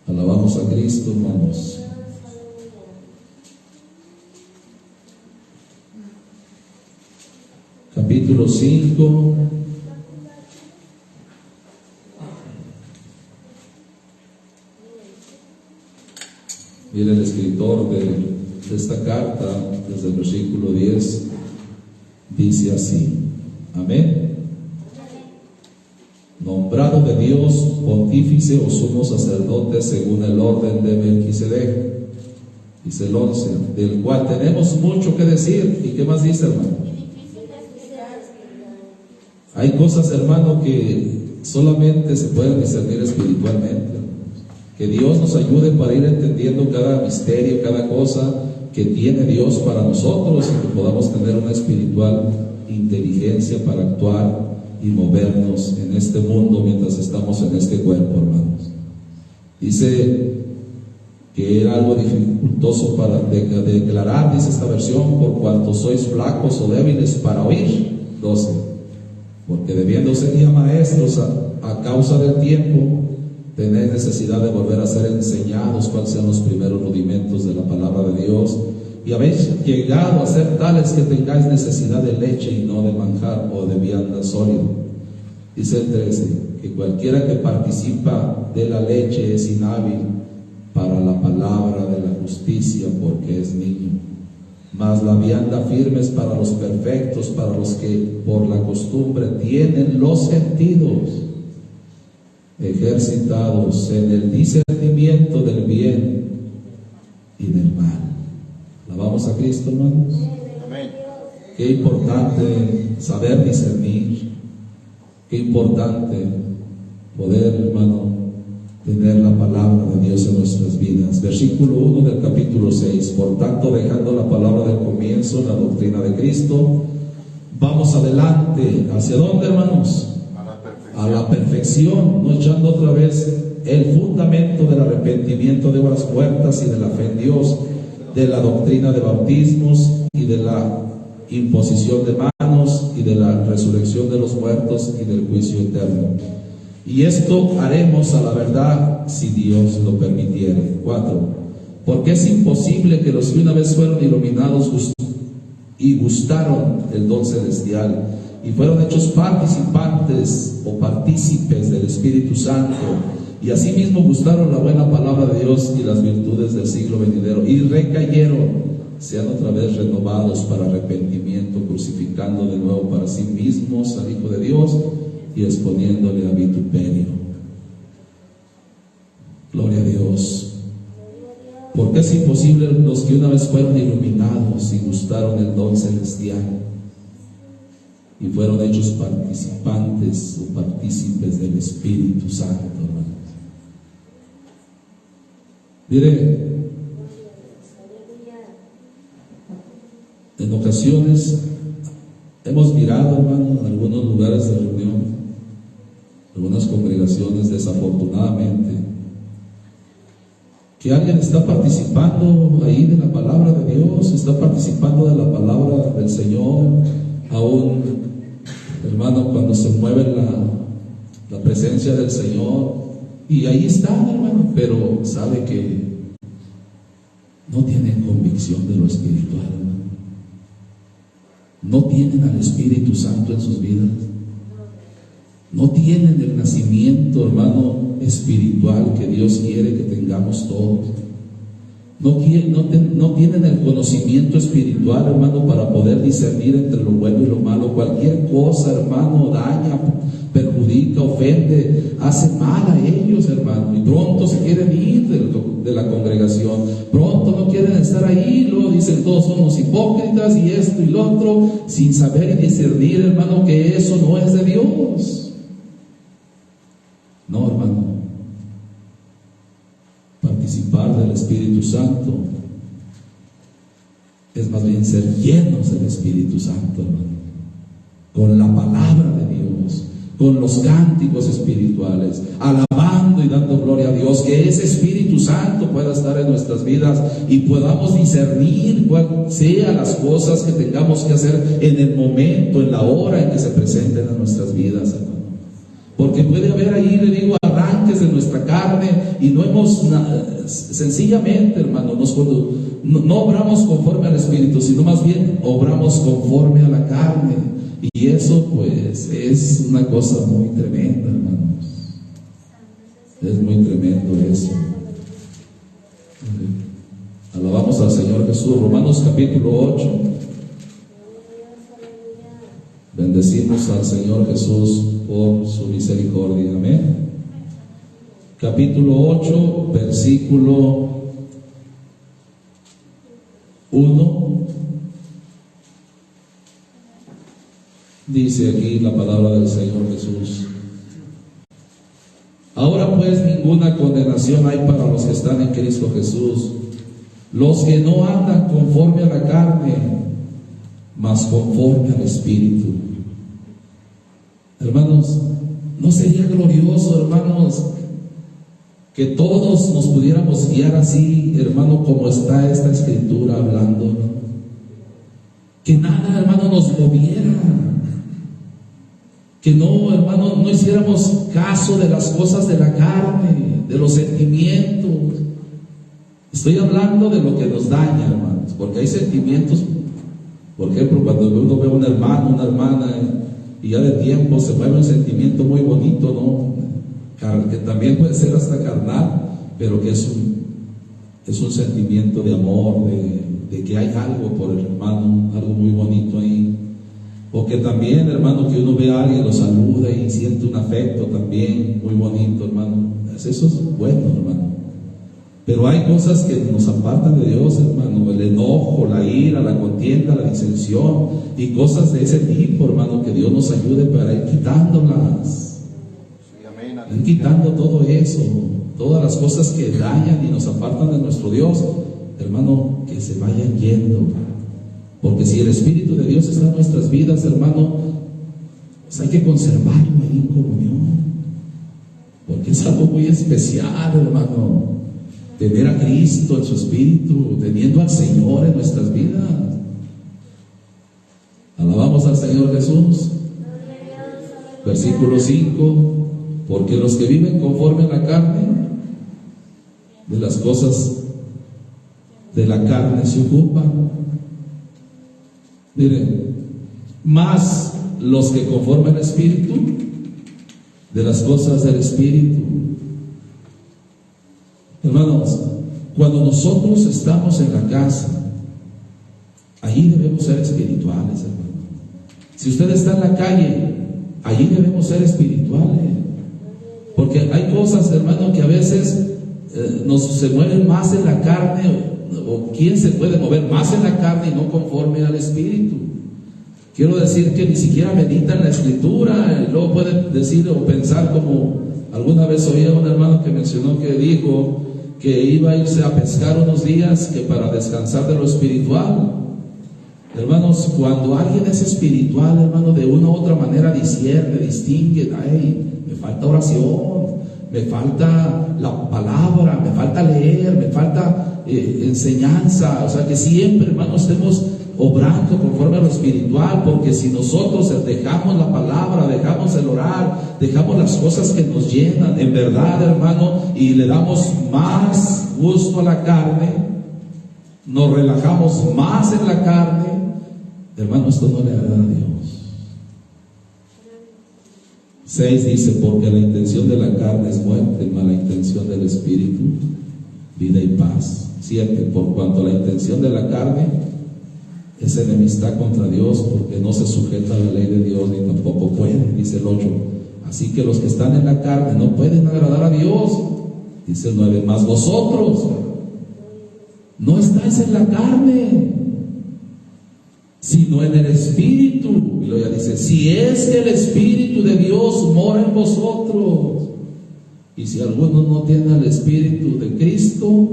Alabamos a Cristo, hermanos. Capítulo 5. Mire, el escritor de esta carta, desde el versículo 10, dice así: amén. Nombrado de Dios pontífice o sumo sacerdote según el orden de Melquisedec, dice el 11, del cual tenemos mucho que decir. ¿Y qué más dice, hermano? Hay cosas, hermano, que solamente se pueden discernir espiritualmente. Que Dios nos ayude para ir entendiendo cada misterio, cada cosa que tiene Dios para nosotros, y que podamos tener una espiritual inteligencia para actuar y movernos en este mundo mientras estamos en este cuerpo, hermanos. Dice que era algo dificultoso para declarar, dice esta versión, por cuanto sois flacos o débiles para oír. 12. Porque debiendo ser ya maestros a causa del tiempo, tenéis necesidad de volver a ser enseñados cuáles sean los primeros rudimentos de la palabra de Dios, y habéis llegado a ser tales que tengáis necesidad de leche y no de manjar o de vianda sólido. Dice el 13, que cualquiera que participa de la leche es inhábil para la palabra de la justicia, porque es niño. Mas la vianda firme es para los perfectos, para los que por la costumbre tienen los sentidos ejercitados en el discernimiento del bien y del mal. ¿Alabamos a Cristo, hermanos? Amén. Qué importante saber discernir, qué importante poder, hermano, tener la palabra de Dios en nuestras vidas. Versículo 1 del capítulo 6. Por tanto, dejando la palabra del comienzo, la doctrina de Cristo, vamos adelante. ¿Hacia dónde, hermanos? A la perfección, no echando otra vez el fundamento del arrepentimiento de obras muertas y de la fe en Dios, de la doctrina de bautismos y de la imposición de manos y de la resurrección de los muertos y del juicio eterno. Y esto haremos a la verdad si Dios lo permitiere. 4. Porque es imposible que los que una vez fueron iluminados y gustaron el don celestial y fueron hechos participantes o partícipes del Espíritu Santo, y asimismo gustaron la buena palabra de Dios y las virtudes del siglo venidero, y recayeron, sean otra vez renovados para arrepentimiento, crucificando de nuevo para sí mismos al Hijo de Dios y exponiéndole a vituperio. Gloria a Dios. Porque es imposible los que una vez fueron iluminados y gustaron el don celestial y fueron hechos participantes o partícipes del Espíritu Santo, hermanos. Mire, en ocasiones hemos mirado, hermano, en algunos lugares de reunión, algunas congregaciones, desafortunadamente, que alguien está participando ahí de la palabra de Dios, está participando de la palabra del Señor, aún, hermano, cuando se mueve la presencia del Señor, y ahí están, hermano, pero sabe que no tienen convicción de lo espiritual, hermano. No tienen al Espíritu Santo en sus vidas, no tienen el nacimiento, hermano, espiritual que Dios quiere que tengamos todos. No tienen el conocimiento espiritual, hermano, para poder discernir entre lo bueno y lo malo. Cualquier cosa, hermano, daña, perjudica, ofende, hace mal a ellos, hermano, y pronto se quieren ir de la congregación, pronto no quieren estar ahí, luego dicen todos somos hipócritas y esto y lo otro, sin saber y discernir, hermano, que eso no es de Dios. No, hermano, participar del Espíritu Santo es más bien ser llenos del Espíritu Santo, hermano, con la palabra de Dios, con los cánticos espirituales, alabando y dando gloria a Dios, que ese Espíritu Santo pueda estar en nuestras vidas y podamos discernir cuál sea las cosas que tengamos que hacer en el momento, en la hora en que se presenten a nuestras vidas, hermano. Porque puede haber ahí, le digo, arranques de nuestra carne y no hemos, sencillamente, hermano, no obramos conforme al Espíritu, sino más bien obramos conforme a la carne. Y eso pues es una cosa muy tremenda, hermanos. Es muy tremendo eso. Alabamos al Señor Jesús. Romanos capítulo 8. Bendecimos al Señor Jesús por su misericordia. Amén. Capítulo 8, versículo 1. Dice aquí la palabra del Señor Jesús: ahora pues ninguna condenación hay para los que están en Cristo Jesús, los que no andan conforme a la carne, mas conforme al Espíritu. Hermanos, ¿no sería glorioso, hermanos, que todos nos pudiéramos guiar así, hermano, como está esta escritura hablando, ¿no? Que nada, hermano, nos moviera. Que no, hermano, no hiciéramos caso de las cosas de la carne, de los sentimientos. Estoy hablando de lo que nos daña, hermanos, porque hay sentimientos. Por ejemplo, cuando uno ve a un hermano, una hermana, y ya de tiempo se mueve un sentimiento muy bonito, ¿no? Que también puede ser hasta carnal, pero que es un sentimiento de amor, de que hay algo por el hermano, algo muy bonito ahí. O que también, hermano, que uno ve a alguien, lo saluda y siente un afecto también muy bonito, hermano. Eso es bueno, hermano. Pero hay cosas que nos apartan de Dios, hermano: el enojo, la ira, la contienda, la disensión y cosas de ese tipo, hermano, que Dios nos ayude para ir quitándolas. Ir quitando todo eso, todas las cosas que dañan y nos apartan de nuestro Dios, hermano, que se vayan yendo. Porque si el Espíritu de Dios está en nuestras vidas, hermano, pues hay que conservarlo ahí en comunión, porque es algo muy especial, hermano, tener a Cristo en su Espíritu, teniendo al Señor en nuestras vidas. Alabamos al Señor Jesús. Versículo 5: porque los que viven conforme a la carne, de las cosas de la carne se ocupan. Miren, más los que conforme al Espíritu, de las cosas del Espíritu. Hermanos, cuando nosotros estamos en la casa, allí debemos ser espirituales, hermano. Si usted está en la calle, allí debemos ser espirituales. Porque hay cosas, hermano, que a veces se mueven más en la carne. ¿O quién se puede mover más en la carne y no conforme al Espíritu? Quiero decir que ni siquiera medita en la Escritura, y luego puede decir o pensar, como alguna vez oí a un hermano que mencionó, que dijo que iba a irse a pescar unos días, que para descansar de lo espiritual. Hermanos, cuando alguien es espiritual, hermano, de una u otra manera discierne, distingue: ay, me falta oración, me falta la palabra, me falta leer, me falta enseñanza. O sea, que siempre, hermano, estemos obrando conforme a lo espiritual, porque si nosotros dejamos la palabra, dejamos el orar, dejamos las cosas que nos llenan, en verdad, hermano, y le damos más gusto a la carne, nos relajamos más en la carne, hermano, esto no le agrada a Dios. 6 dice: porque la intención de la carne es muerte, mas la intención del Espíritu, vida y paz. 7: por cuanto la intención de la carne es enemistad contra Dios, porque no se sujeta a la ley de Dios, ni tampoco puede. Dice el 8: así que los que están en la carne no pueden agradar a Dios. Dice el 9: mas vosotros no estáis en la carne, sino en el Espíritu. Y luego ya dice: si es que el Espíritu de Dios mora en vosotros. Y si alguno no tiene el Espíritu de Cristo,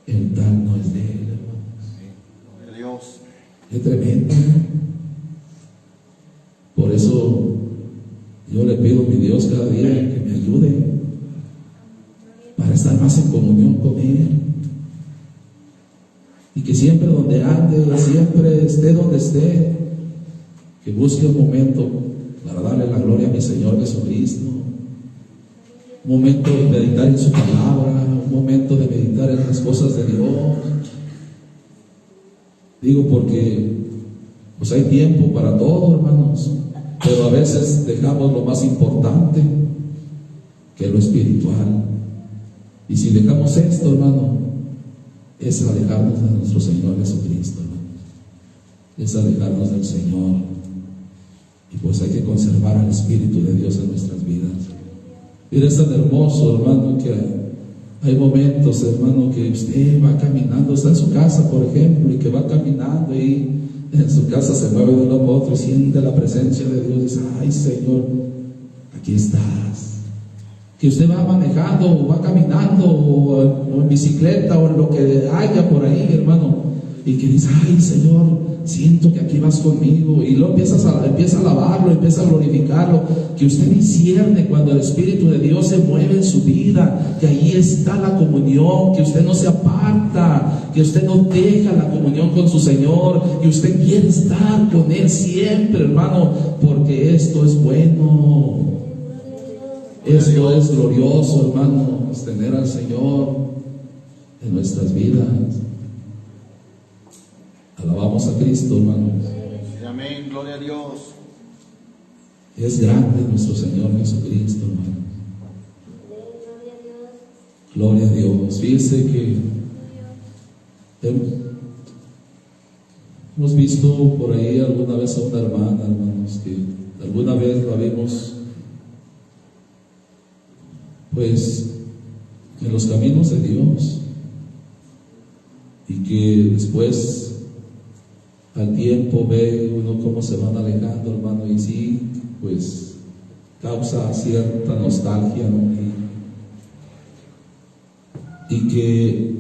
el tal no es de él, hermanos. Dios. Es tremendo, ¿no? Por eso Yo le pido a mi Dios cada día que me ayude para estar más en comunión con Él. Y que siempre donde ande, siempre esté donde esté, que busque un momento para darle la gloria a mi Señor Jesucristo. Un momento de meditar en su palabra, un momento de meditar en las cosas de Dios. Digo porque pues hay tiempo para todo, hermanos, pero a veces dejamos lo más importante, que es lo espiritual. Y si dejamos esto, hermano, es alejarnos de nuestro Señor Jesucristo, hermano. Es alejarnos del Señor. Y pues hay que conservar al Espíritu de Dios en nuestras vidas. Mira, es tan hermoso, hermano, que hay momentos, hermano, que usted va caminando, está en su casa, por ejemplo, y que va caminando y en su casa se mueve de uno para otro y siente la presencia de Dios y dice: ay, Señor, aquí estás. Que usted va manejando o va caminando o en bicicleta o en lo que haya por ahí, hermano, y que dice: ay, Señor, siento que aquí vas conmigo, y luego empieza a alabarlo, empieza a glorificarlo. Que usted discierne cuando el Espíritu de Dios se mueve en su vida, que ahí está la comunión, que usted no se aparta, que usted no deja la comunión con su Señor, que usted quiere estar con Él siempre, hermano, porque esto es bueno, esto es glorioso, hermano, es tener al Señor en nuestras vidas. Alabamos a Cristo, hermanos. Amén, gloria a Dios. Es grande nuestro Señor Jesucristo, hermanos. Gloria a Dios. Fíjense que hemos visto por ahí alguna vez a una hermana, hermanos, que alguna vez la vimos pues en los caminos de Dios, y que después al tiempo ve uno cómo se van alejando, hermano, y sí, pues causa cierta nostalgia, ¿no? Y que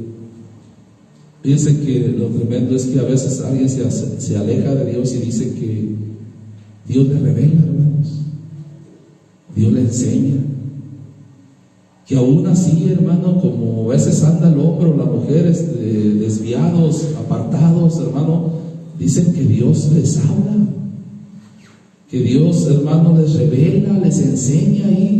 piensen que lo tremendo es que a veces alguien se aleja de Dios y dice que Dios le revela, hermanos, Dios le enseña, que aún así, hermano, como a veces anda el hombre o las mujeres desviados, apartados, hermano, dicen que Dios les habla, que Dios, hermano, les revela, les enseña ahí.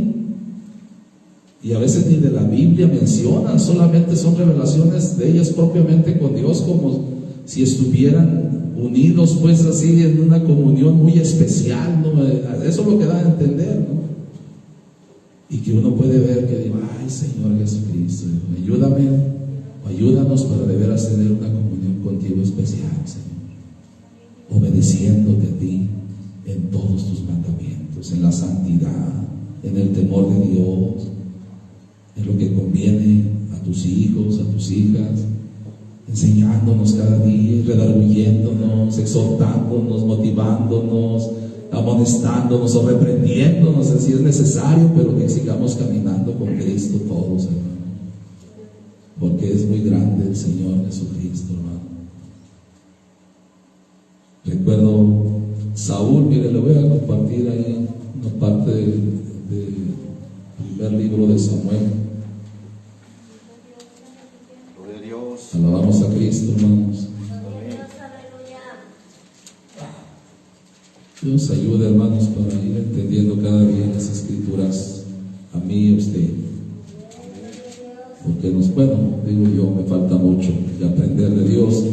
Y a veces ni de la Biblia mencionan, solamente son revelaciones de ellas propiamente con Dios, como si estuvieran unidos, pues así, en una comunión muy especial, ¿no? Eso es lo que da a entender, ¿no? Y que uno puede ver que digo: ay, Señor Jesucristo, ayúdame, ayúdanos para de veras tener una comunión contigo especial, Señor, obedeciéndote a ti en todos tus mandamientos, en la santidad, en el temor de Dios, en lo que conviene a tus hijos, a tus hijas, enseñándonos cada día, redarguyéndonos, exhortándonos, motivándonos, amonestándonos o reprendiéndonos si es necesario, pero que sigamos caminando con Cristo todos, hermano, porque es muy grande el Señor Jesucristo, hermano. Recuerdo Saúl, mire, le voy a compartir ahí una parte del primer libro de Samuel. Gloria a Dios. Alabamos a Cristo, hermanos. Dios ayude, hermanos, para ir entendiendo cada día las escrituras, a mí y a usted, porque digo yo, me falta mucho de aprender de Dios.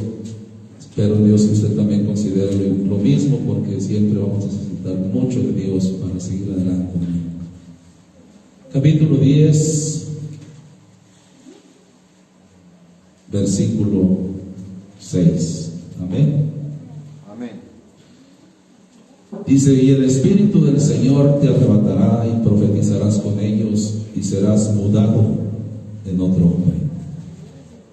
Espero, Dios, que usted también considere lo mismo, porque siempre vamos a necesitar mucho de Dios para seguir adelante. Capítulo 10, versículo 6. Amén. Dice: y el Espíritu del Señor te arrebatará y profetizarás con ellos y serás mudado en otro hombre.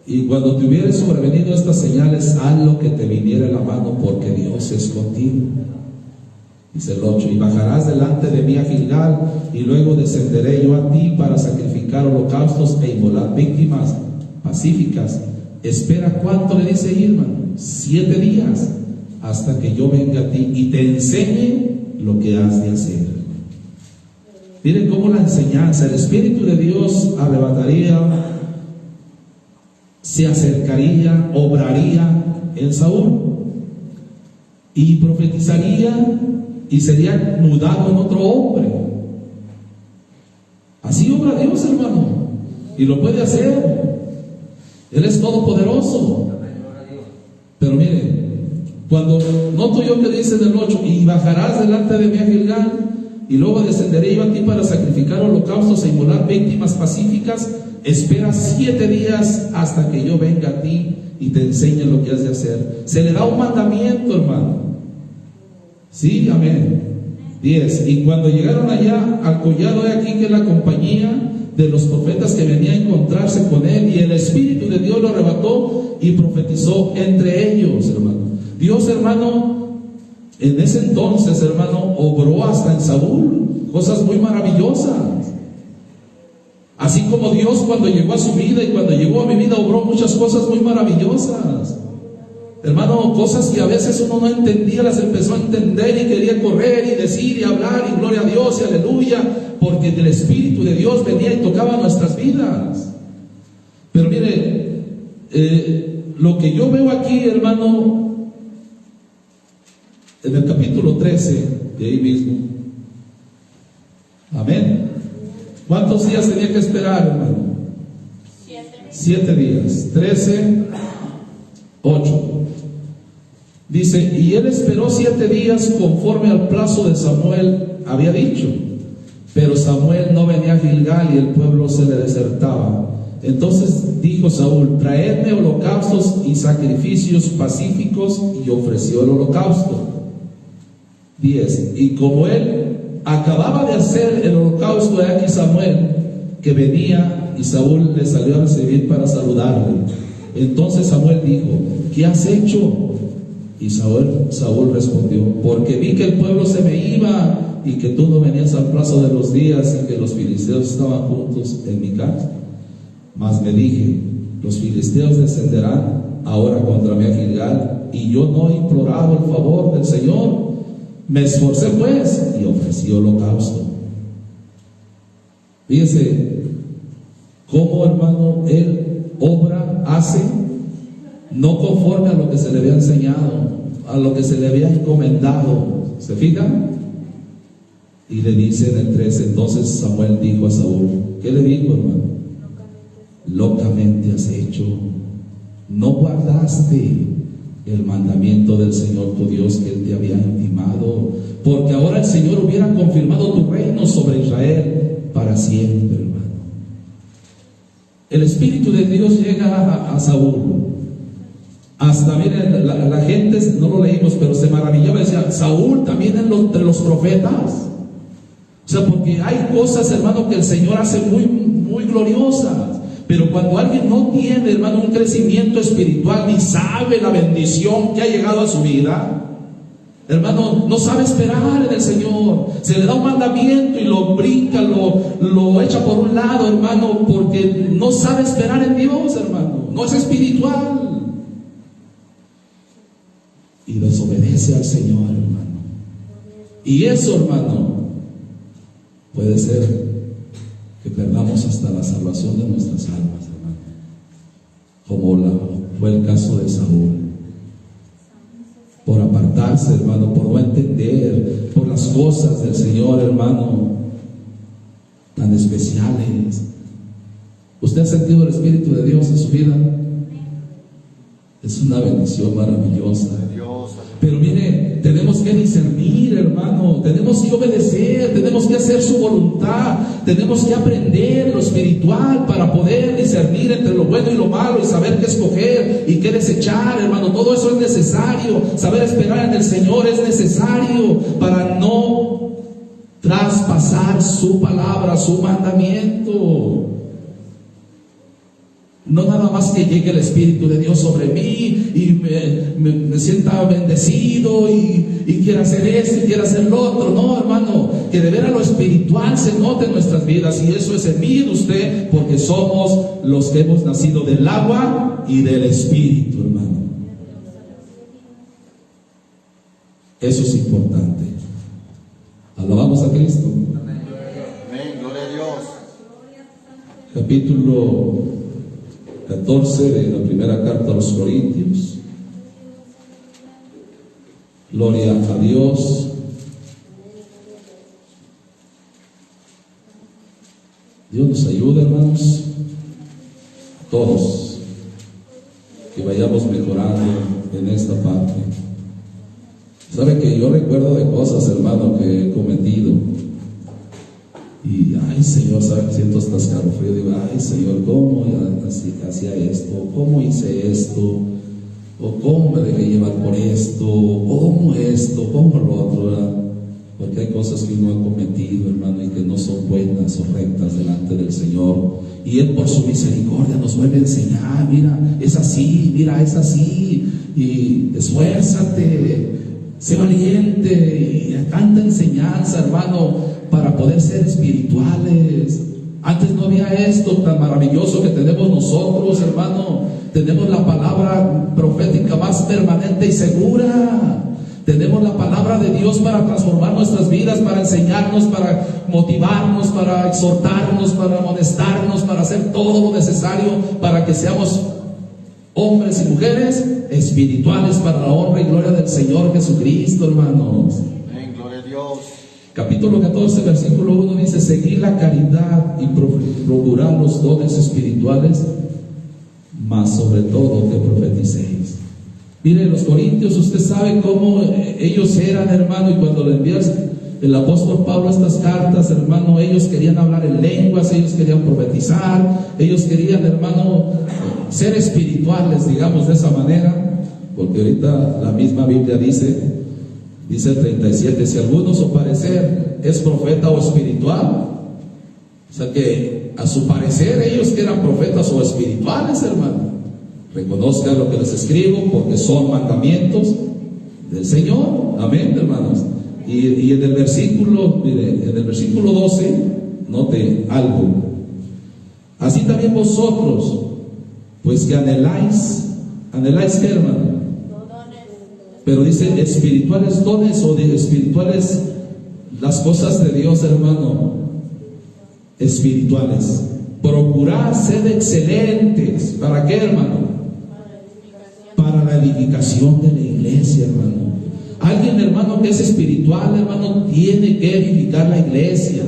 Y cuando te hubieres sobrevenido estas señales, haz lo que te viniere a la mano, porque Dios es contigo. Dice el 8: y bajarás delante de mí a Gilgal, y luego descenderé yo a ti para sacrificar holocaustos e inmolar víctimas pacíficas. Espera, ¿cuánto le dice ahí, hermano? 7 días, hasta que yo venga a ti y te enseñe lo que has de hacer. Miren cómo la enseñanza, el Espíritu de Dios arrebataría, se acercaría, obraría en Saúl y profetizaría y sería mudado en otro hombre. Así obra Dios, hermano, y lo puede hacer. Él es todopoderoso. Pero mire, cuando noto yo que dice del 8, y bajarás delante de mí a Gilgal, y luego descenderé yo a ti para sacrificar holocaustos e inmolar víctimas pacíficas, espera 7 días hasta que yo venga a ti y te enseñe lo que has de hacer. Se le da un mandamiento, hermano. Sí, amén. 10. Y cuando llegaron allá al collado, he aquí que la compañía de los profetas que venía a encontrarse con él, y el Espíritu de Dios lo arrebató y profetizó entre ellos, hermano. Dios, hermano, en ese entonces, hermano, obró hasta en Saúl cosas muy maravillosas. Así como Dios, cuando llegó a su vida y cuando llegó a mi vida, obró muchas cosas muy maravillosas. Hermano, cosas que a veces uno no entendía, las empezó a entender y quería correr y decir y hablar y gloria a Dios y aleluya, porque el Espíritu de Dios venía y tocaba nuestras vidas. Pero mire, lo que yo veo aquí, hermano, en el capítulo 13, de ahí mismo. Amén. ¿Cuántos días tenía que esperar, hermano? 7 días. 13, 8. Dice, y él esperó 7 días conforme al plazo de Samuel había dicho. Pero Samuel no venía a Gilgal y el pueblo se le desertaba. Entonces dijo Saúl, traedme holocaustos y sacrificios pacíficos, y ofreció el holocausto. 10. Y como él acababa de hacer el holocausto, he aquí Samuel que venía, y Saúl le salió a recibir para saludarle. Entonces Samuel dijo, ¿qué has hecho? Y Saúl respondió, porque vi que el pueblo se me iba y que tú no venías al plazo de los días y que los filisteos estaban juntos en mi casa. Mas me dije, los filisteos descenderán ahora contra mí a Gilgal, y yo no he implorado el favor del Señor. Me esforcé pues y ofrecí holocausto. Fíjese cómo, hermano, él obra, hace, no conforme a lo que se le había enseñado, a lo que se le había encomendado. ¿Se fijan? Y le dice en el 13, entonces Samuel dijo a Saúl, ¿qué le dijo, hermano? Locamente has hecho, no guardaste el mandamiento del Señor tu Dios que Él te había intimado, porque ahora el Señor hubiera confirmado tu reino sobre Israel para siempre, hermano. El Espíritu de Dios llega a Saúl. Hasta, miren, la gente, no lo leímos, pero se maravillaba, decía, Saúl también entre los profetas. O sea, porque hay cosas, hermano, que el Señor hace muy, muy gloriosas. Pero cuando alguien no tiene, hermano, un crecimiento espiritual, ni sabe la bendición que ha llegado a su vida, hermano, no sabe esperar en el Señor. Se le da un mandamiento y lo brinca, lo echa por un lado, hermano, porque no sabe esperar en Dios, hermano. No es espiritual. Y desobedece al Señor, hermano. Y eso, hermano, puede ser que perdamos hasta la salvación de nuestras almas, hermano, como fue el caso de Saúl, por apartarse, hermano, por no entender, por las cosas del Señor, hermano, tan especiales. ¿Usted ha sentido el Espíritu de Dios en su vida? Es una bendición maravillosa. Pero mire, tenemos que discernir, hermano, tenemos que obedecer, tenemos que hacer su voluntad, tenemos que aprender lo espiritual para poder discernir entre lo bueno y lo malo y saber qué escoger y qué desechar, hermano. Todo eso es necesario. Saber esperar en el Señor es necesario para no traspasar su palabra, su mandamiento. No nada más que llegue el Espíritu de Dios sobre mí y me sienta bendecido y quiera hacer esto y quiera hacer lo otro. No, hermano, que de veras lo espiritual se note en nuestras vidas, y eso es en mí y en usted, porque somos los que hemos nacido del agua y del Espíritu, hermano. Eso es importante. Alabamos a Cristo. Amén. capítulo 14 de la primera carta a los Corintios. Gloria a Dios. Dios nos ayude, hermanos, todos, que vayamos mejorando en esta parte. Sabe que yo recuerdo de cosas, hermano, que he cometido y ay, Señor, ¿sabe? Siento hasta escalofrío. Digo, ay, Señor, ¿cómo hacía esto? ¿Cómo hice esto? ¿O cómo me dejé llevar por esto? ¿Cómo esto? ¿Cómo lo otro? ¿Verdad? Porque hay cosas que uno ha cometido, hermano, y que no son buenas o rectas delante del Señor. Y Él, por su misericordia, nos vuelve a enseñar: mira, es así, mira, es así. Y esfuérzate, sé valiente, y tanta enseñanza, hermano, para poder ser espirituales. Antes no había esto tan maravilloso que tenemos nosotros, hermano. Tenemos la palabra profética más permanente y segura. Tenemos la palabra de Dios para transformar nuestras vidas, para enseñarnos, para motivarnos, para exhortarnos, para amonestarnos, para hacer todo lo necesario para que seamos hombres y mujeres espirituales para la honra y gloria del Señor Jesucristo, hermanos. Amén, gloria a Dios. Capítulo 14, versículo 1 dice: seguir la caridad y procurar los dones espirituales, mas sobre todo que profeticéis. Mire, los corintios, usted sabe cómo ellos eran, hermano, y cuando le envía el apóstol Pablo estas cartas, hermano, ellos querían hablar en lenguas, ellos querían profetizar, ellos querían, hermano, ser espirituales, digamos de esa manera, porque ahorita la misma Biblia dice el 37, si alguno su parecer es profeta o espiritual, o sea que a su parecer ellos que eran profetas o espirituales, hermano, reconozcan lo que les escribo, porque son mandamientos del Señor. Amén, hermanos. Y en el versículo, mire, en el versículo 12, note algo: así también vosotros, pues que anheláis qué, hermano, pero dice espirituales dones, o de espirituales las cosas de Dios, hermano, espirituales. Procurad ser excelentes. ¿Para qué, hermano? Para la edificación de la iglesia, hermano. Alguien, hermano, que es espiritual, hermano, tiene que edificar la iglesia,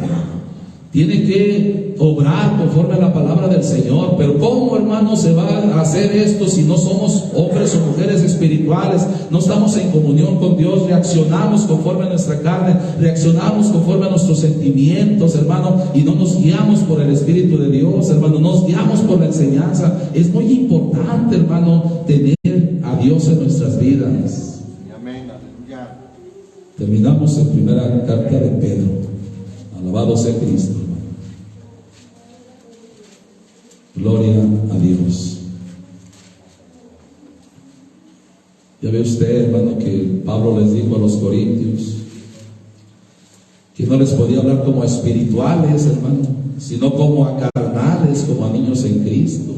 tiene que obrar conforme a la palabra del Señor. Pero ¿cómo, hermano, se va a hacer esto si no somos hombres o mujeres espirituales? No estamos en comunión con Dios, reaccionamos conforme a nuestra carne, reaccionamos conforme a nuestros sentimientos, hermano, y no nos guiamos por el Espíritu de Dios, hermano, nos guiamos por la enseñanza. Es muy importante, hermano, tener a Dios en nuestras vidas. Amén, aleluya. Terminamos en primera carta de Pedro. Alabado sea Cristo, hermano. Gloria a Dios. Ya ve usted, hermano, que Pablo les dijo a los corintios que no les podía hablar como a espirituales, hermano, sino como a carnales, como a niños en Cristo.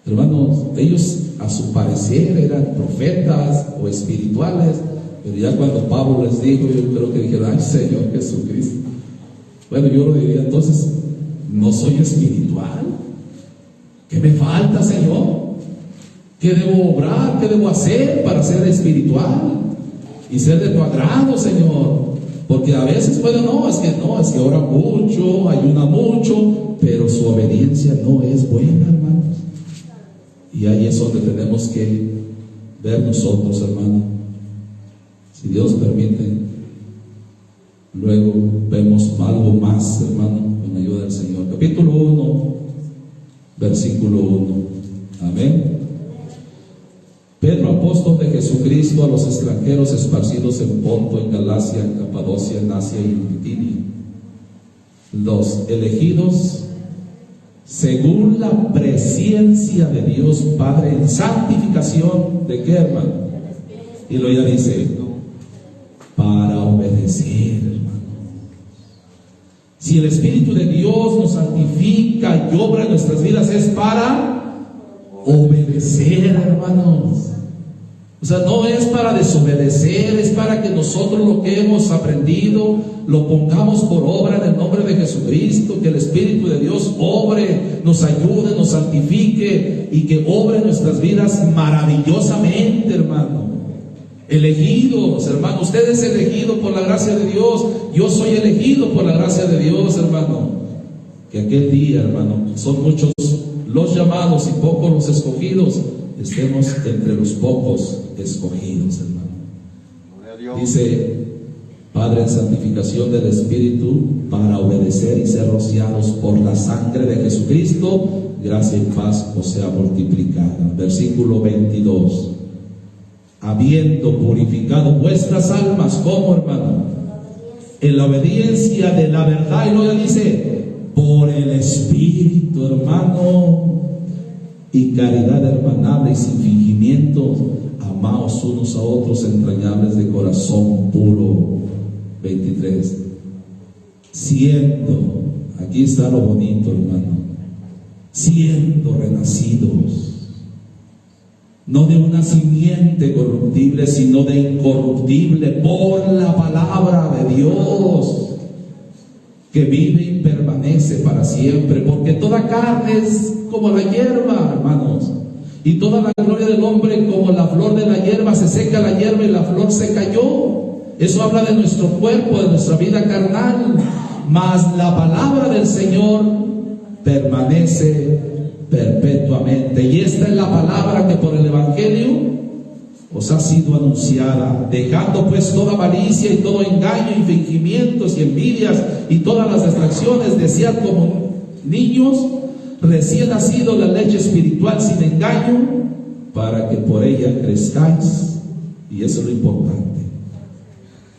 Hermanos, ellos a su parecer eran profetas o espirituales, pero ya cuando Pablo les dijo, yo creo que dijeron: ay, Señor Jesucristo. Bueno, yo lo diría entonces: no soy espiritual. ¿Qué me falta, Señor? ¿Qué debo obrar? ¿Qué debo hacer para ser espiritual y ser de tu agrado, Señor? Porque a veces, bueno, es que ora mucho, ayuna mucho, pero su obediencia no es buena, hermanos. Y ahí es donde tenemos que ver nosotros, hermano. Si Dios permite, luego vemos algo más, hermano, con la ayuda del Señor. Capítulo 1, versículo 1. Amén. Pedro, apóstol de Jesucristo, a los extranjeros esparcidos en Ponto, en Galacia, en Capadocia, en Asia y en Bitinia, los elegidos según la presencia de Dios Padre en santificación, ¿de qué, hermano? Y luego ya dice: para obedecer, hermano. Si el Espíritu de Dios nos santifica y obra en nuestras vidas, es para obedecer, hermanos. O sea, no es para desobedecer, es para que nosotros lo que hemos aprendido lo pongamos por obra en el nombre de Jesucristo, que el Espíritu de Dios obre, nos ayude, nos santifique y que obre en nuestras vidas maravillosamente, hermano. Elegidos, hermano, usted es elegido por la gracia de Dios, yo soy elegido por la gracia de Dios, hermano. Que aquel día, hermano, son muchos los llamados y pocos los escogidos, estemos entre los pocos escogidos, hermano. Gloria a Dios. Dice: Padre, en santificación del Espíritu, para obedecer y ser rociados por la sangre de Jesucristo, gracia y paz os sea multiplicada. Versículo 22. Habiendo purificado vuestras almas, ¿cómo, hermano? En la obediencia de la verdad, y luego dice: por el Espíritu, hermano, y caridad hermanable y sin fingimiento, amaos unos a otros entrañables de corazón puro. 23. Siendo, aquí está lo bonito, hermano, siendo renacidos, no de una simiente corruptible, sino de incorruptible, por la palabra de Dios, que vive y permanece para siempre. Porque toda carne es como la hierba, hermanos, y toda la gloria del hombre como la flor de la hierba. Se seca la hierba y la flor se cayó. Eso habla de nuestro cuerpo, de nuestra vida carnal. Mas la palabra del Señor permanece perpetuamente. Y esta es la palabra que por el Evangelio os ha sido anunciada. Dejando pues toda malicia y todo engaño y fingimientos y envidias y todas las distracciones, desead como niños recién nacidos la leche espiritual sin engaño, para que por ella crezcáis. Y eso es lo importante,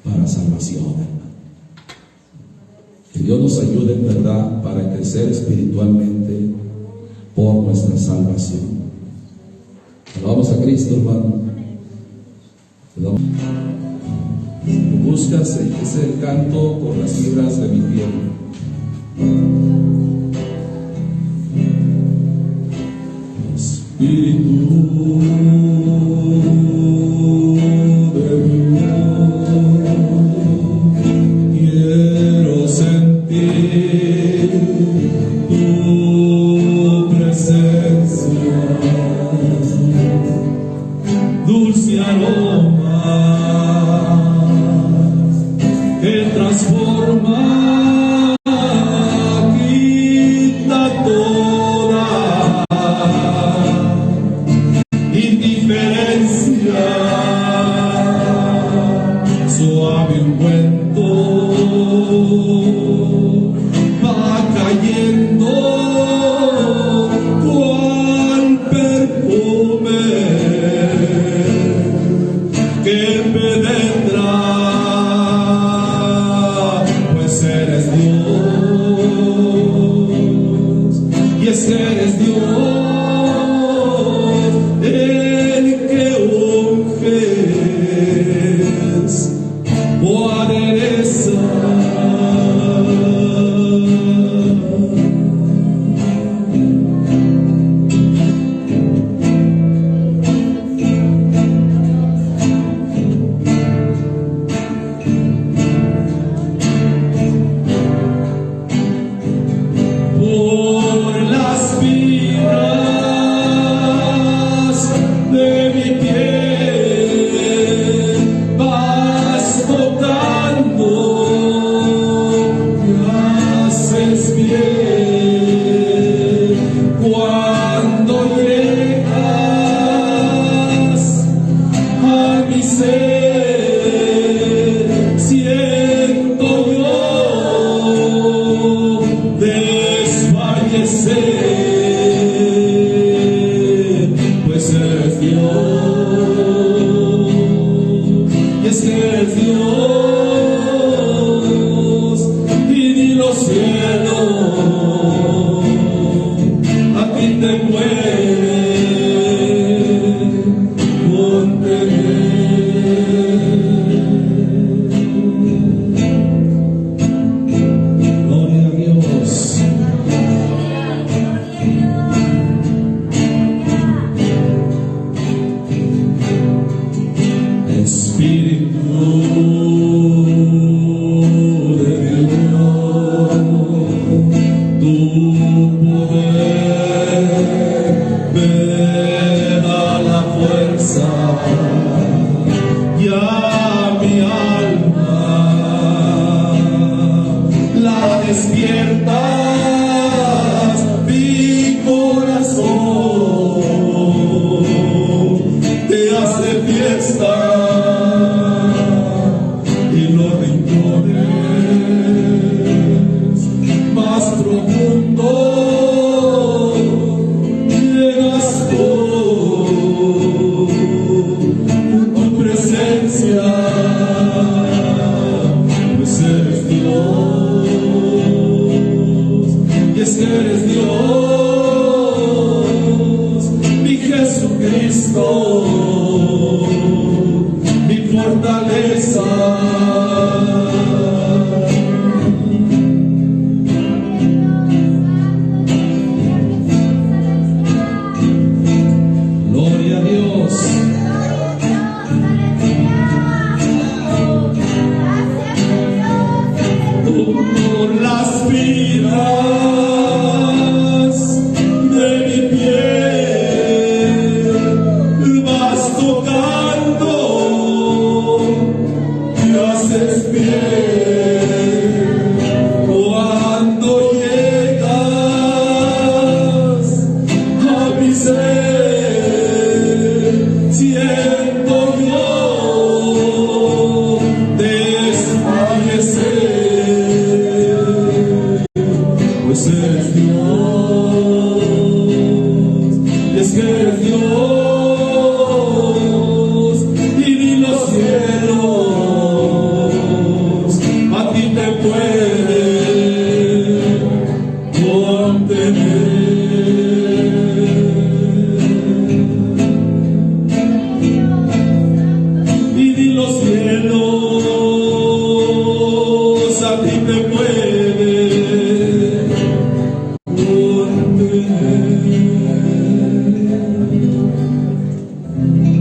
para salvación, hermano. Que Dios nos ayude en verdad para crecer espiritualmente por nuestra salvación. Alabamos a Cristo, hermano. Buscas es el canto por las fibras de mi piel. Espíritu de Dios, quiero sentir tu presencia, dulce aroma que transforma, quita toda indiferencia, suave ungüento va cayendo cual perfume que penetra, pues eres Dios, y es que eres Dios el que unges o adereza. Por las fibras de mi piel vas tocando, me haces bien cuando llegas a mi ser. Siento yo desfallecer, pues eres Dios, y es que eres Dios, y ni los cielos a ti te pueden contener. Espíritu de Dios, tu poder me da la fuerza y a mi alma la despiertas, mi corazón te hace fiesta y los rincones más profundos llegas tú con tu presencia, pues eres Dios, y es que eres Dios, mi Jesucristo.